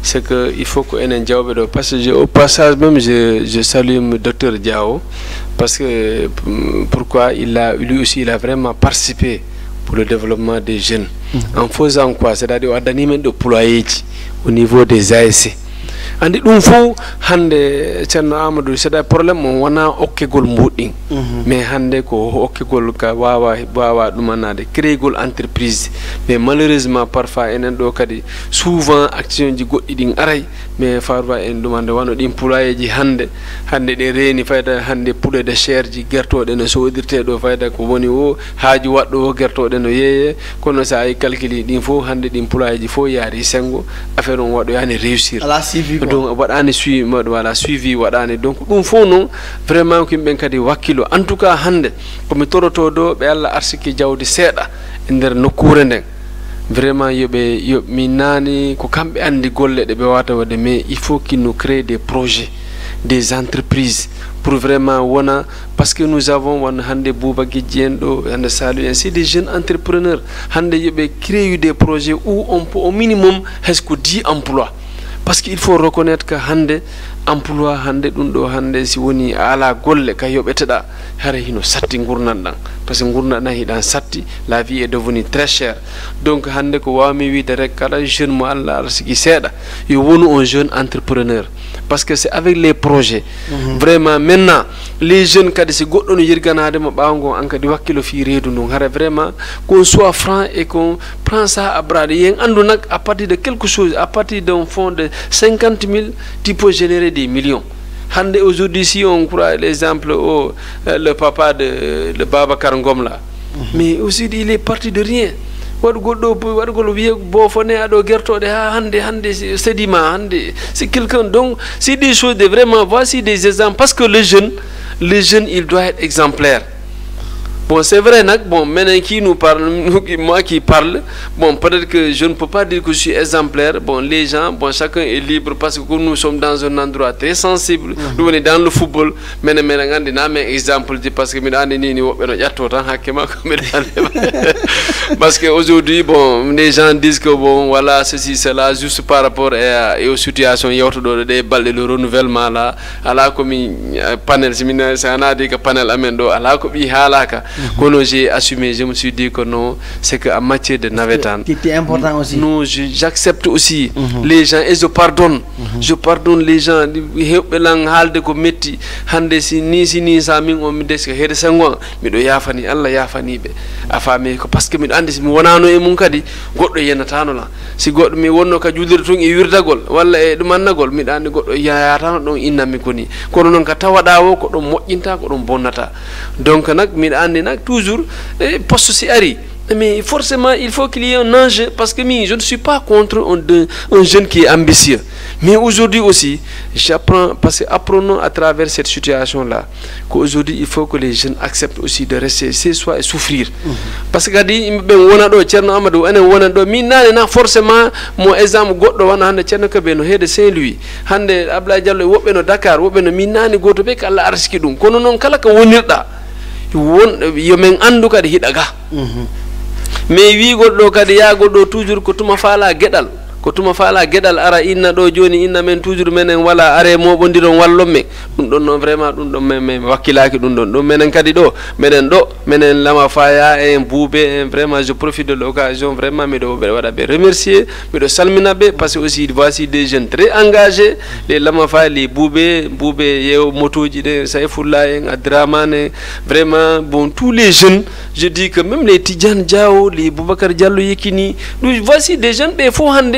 c'est que il faut que enen jawɓe ɗo parce que au passage même je salue le docteur Diao parce que pourquoi lui aussi il a vraiment participé pour le développement des jeunes en faisant quoi c'est-à-dire addani men ɗo ployeji au niveau des ASC andi ɗum fo hande ceerno Amadou c'est problème o wona okkegol mbuɗɗin mais hande ko okkegol ka wawa ɗumanade créegol entreprise mais malheureusement parfois enen ɗo kadi souvent action ji goɗɗi ɗin aray mais parfois en ɗumande wano ɗin ployeji hande ɗe reeni fayda hande poulet de chair ji gertoɗe no sodirte ɗo fayda ko woni o haaju waɗɗo o gertoɗe no yeeye kono sa yi calculi ɗin fo hande ɗin ployeji fo yaari sengo affaire on waɗo yani réussir donc waɗani suivi waɗani donc ɗum fof noon vraiment ko yimɓe kadi wakkilo en tout cas hande komi toroto ɗo ɓe Allah arsiki jawdi seeɗa e nder nokkure nden vraiment mi nani ko kamɓe andi golle ɗe ɓe wata wadde mais il faut qu'il nous crée des projets des entreprises pour vraiment wona parce que nous avons won hande Bouba Guidji en ɗo hande Salou en c'est des jeunes entrepreneurs hande yoɓe crée des projets où on peut au minimum hesco 10 emplois parce qu'il faut reconnaître que hande emploi hande ɗum ɗo hande si woni ala golle ka yoɓeteɗa hara hino satti gurnan ɗan par ce que gurnan ɗan hiɗan satti la vie est devenue très chère donc hande ko wawmi wiide rek kala jeune mo Allah arsiki seeɗa yo wonu un jeune entrepreneur parce que c'est avec les projets vraiment maintenant les jeunes kadi si goɗɗo no yirganademo ɓawgo an kadi wakkilo fi reedu ndun hara vraiment qu'on soit franc et qu'on prend ça à bras yen andu nak à partir de quelque chose à partir d'un fonds de 50 000 tu peux générer générer des millions. Aujourd'hui, si on croit l'exemple au le papa de le Babacar Ngom là, mais aussi il est parti de rien. C'est quelqu'un, donc c'est des choses de vraiment, voici des exemples, parce que le jeune il doit être exemplaire. Bon, c'est vrai, bon, maintenant qui nous parle, moi qui parle, bon, peut-être que je ne peux pas dire que je suis exemplaire. Bon, les gens, bon, chacun est libre parce que nous sommes dans un endroit très sensible. Nous on est dans le football. Maintenant, on a un exemple parce que parce qu'aujourd'hui, bon, les gens disent que bon, voilà, ceci, cela, juste par rapport aux situations, il y a des balles de renouvellement là, à la comme panel, c'est un dit que panel amendo, à la comme halaka. Quand j'ai assumé, je me suis dit que non, c'est qu'en matière de navetan, c'était important aussi. Non, j'accepte aussi les gens et je pardonne. Je pardonne les gens. Parce que mi andi mi wonano e mun kadi goddo yenatano la si goddo mi wonno ka julirde tun e wirdagol walla e dum annagol mi andi goddo yayatano don innami koni kono non ka tawada wo ko dum mojjinta ko dum bonnata donc nak mi andi nak toujours poste si ari. Mais forcément, il faut qu'il y ait un enjeu parce que je ne suis pas contre un jeune qui est ambitieux. Mais aujourd'hui aussi, j'apprends, parce que apprenons à travers cette situation-là, qu'aujourd'hui, il faut que les jeunes acceptent aussi de rester chez soi et souffrir. Parce que forcément, mon exemple, de Saint-Louis, Abla Diallo, Dakar, Minani, Gotobek, Allah Arskidum, Konon Kalaka Wonirda, Yomen Anduka de Hidaga. Mais wi goddo kadi ya goddo toujours ko tuma faala gedal ara inna do joni inna men toujours menen wala are mo bondiron wallomme dum don non vraiment dum don men wakkilaki dum don menen kadi do menen lama faya en boubé vraiment je profite de l'occasion vraiment me do wada be remercier me do salmina be parce que aussi voici des jeunes très engagés les lama faya les boubé yew motoji de Saifullah en Adramane vraiment bon tous les jeunes je dis que même les Tidjane Diao les Boubacar Diallo Yekini voici des jeunes be fo hande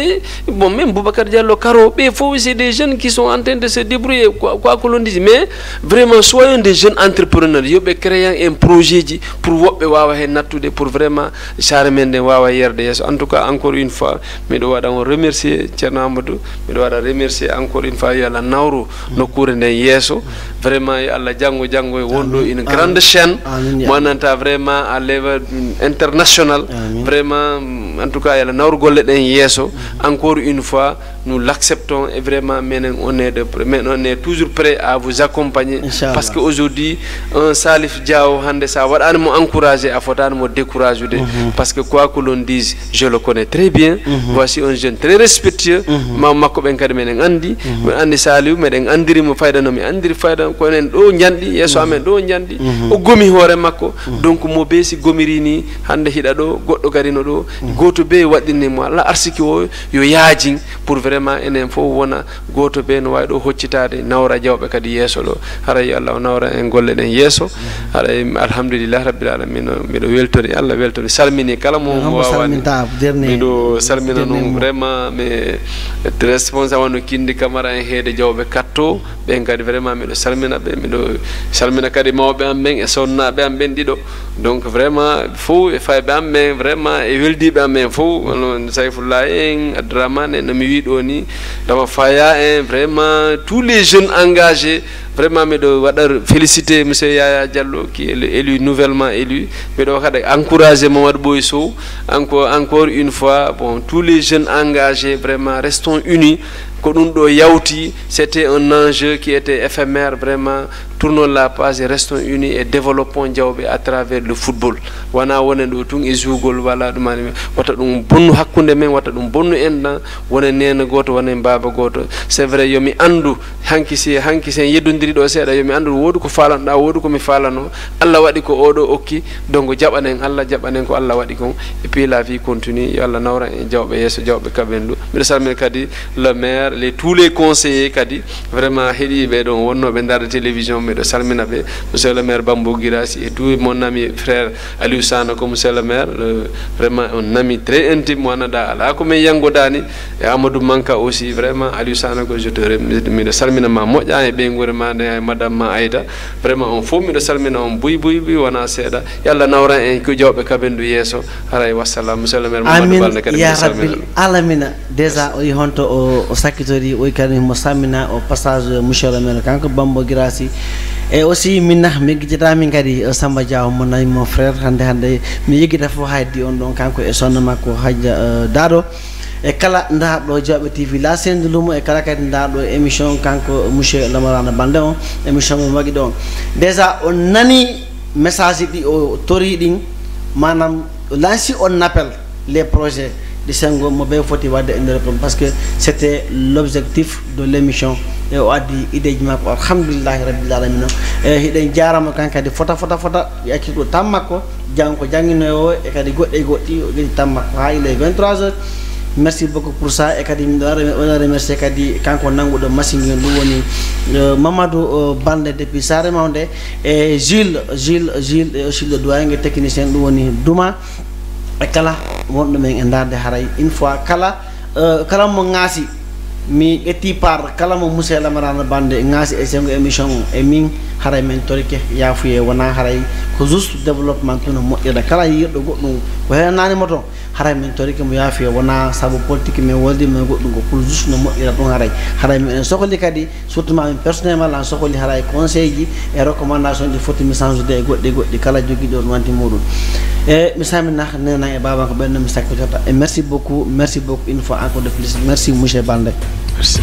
bon même Boubacar Diallo Karo be fo c'est des jeunes qui sont en train de se débrouiller quoi que l'on dise mais vraiment soyons des jeunes entrepreneurs yobe créant un projet pour wobbe wawa hen nattude pour vraiment charmende wawa yerde yeso en tout cas encore une fois me do wada on remercier Thierno Amadou me do wada remercier encore une fois yalla nawro nokkure nden yeso vraiment Allah jango e wondo une grande chaîne monanta vraiment à level international vraiment en tout cas yalla nawro golle den yeso encore une fois nous l'acceptons et vraiment on est toujours prêt à vous accompagner parce qu'aujourd'hui un Salif Diao hande sa wadani mo encourager a fotani mo décourager parce que quoi que l'on dise je le connais très bien voici un jeune très respectueux makko ben kadi menen andi Salif meden andiri mo fayda no mi andiri fayda ko nen do nyandi yeso amen do nyandi o gomi hore makko donc mo be si gomirini hande hida do goddo garino do goto be wadini mo Allah arsiki o yo yaajin pour vraiment enen fo wona goto be no waydo hoccitade nawra jawbe kadi yeso do haray Allah nawra en golle den yeso haray alhamdulillah rabbil alamin mido weltori Allah weltori salmini kala mo wawani mido salmina no vraiment mais responsable no kindi camara en hede jawbe katto ben kadi vraiment mido salmina be mido salmina kadi mawbe am ben e sonna be am ben dido donc vraiment fo e fay be am ben vraiment e weldi be am ben fo Saifullah en Adramane no mi wi do ni dama faya en vraiment tous les jeunes engagés vraiment me do wadar féliciter monsieur Yaya Diallo qui est élu nouvellement élu me do kada encourager Mamadou Boy Sow encore une fois bon tous les jeunes engagés vraiment restons unis ko dum do yawti c'était un enjeu qui était éphémère vraiment tournons la page et restons unis et développons Diawbe à travers le football wana wonen do tun e jugol wala dum wata dum bonnu hakkunde men wata dum bonnu endan wonen nena goto wonen baba goto c'est vrai yomi andu hanki sen yeddundi jewdiri ɗo seeɗa yomi andu woodi ko falanɗa woodi komi falano Allah waɗi ko oɗo okki donc jaɓanen Allah jaɓanen ko Allah waɗi kon et puis la vie continue yo Allah nawra en jawɓe yeeso jawɓe kaɓendu mbiɗa salmina kadi le maire tous les conseillers kadi vraiment heeɗiɓe ɗon wonnoɓe darde télévision mbiɗo salmina ɓe monsieur le maire Bambo Girassi et tout mon ami frère Aliou Sano ko monsieur le maire vraiment un ami très intime wonada ala ko min yangodani e Amadou Manka aussi vraiment Aliou Sano ko je te remercie mbiɗo salmina ma moƴƴa e ɓeygure ma nde madame ma Aïda vraiment on fof mbiɗo salmina on buy wona seeɗa yo Allah nawra en ko jawɓe kaɓendu yeeso haray wassalam monsieur le maire Mamadou Balde kadi ya rabbil alamina déjà o yi honto o sakkitori o kadi mo sammina o passage monsieur le maire kanko Bambo Girassi et aussi minna mi gijata min kadi Samba Diaw mo nayi mon frère hande mi yigita fo haydi on ɗon kanko e sonna makko Hadja Dado e kala ndarɗo Diawɓe TV la sende lumo e kala kadi ndarɗo émission kanko monsieur Lamarana Balde on émission mo waɗi ɗon déjà on nani message ɗi o tori ɗin manam lanci on appel les projets de Senghor mo ɓe foti wadde e nder parce que c'était l'objectif de l'émission e o addi ideji makko alhamdoulillahi rabbil alamina e hiɗen jarama kan kadi fota yaccir ɗo tam makko jang ko jangguinoyo o e kadi goɗɗe goɗɗi o gueɗi tam makko ha ile 23h merci beaucoup pour ça e kadi on remercie kadi kanko nanguɗo machine ngel ɗum woni Mamadou Balde depuis Sare Mawde e Jules e aussi le doyen technicien ɗum woni Douma e kala wonɗo men e darde haray une fois kala mo ŋaasi mi ƴetti par kala mo monsieur Lamarana Balde ŋaasi e Senghor émission o e min haray men torike yaafuye wona haray ko juste développement tuno moƴƴirde kala yiɗɗo goɗɗum ko henanimo toon haray men torike mo yaafuye wona saabu politique men woldi men goɗɗum ko pour juste no moƴƴira ɗum haray men en sohli kadi surtout ma min personnellement en sohli haray conseil ji e recommandation ji foti mi change e goɗɗi kala joguiɗo ɗum wanti muɗum e mi samina nena e baba ko ɓenno mi sakkitota et merci beaucoup une fois encore de plus merci monsieur Balde. Merci.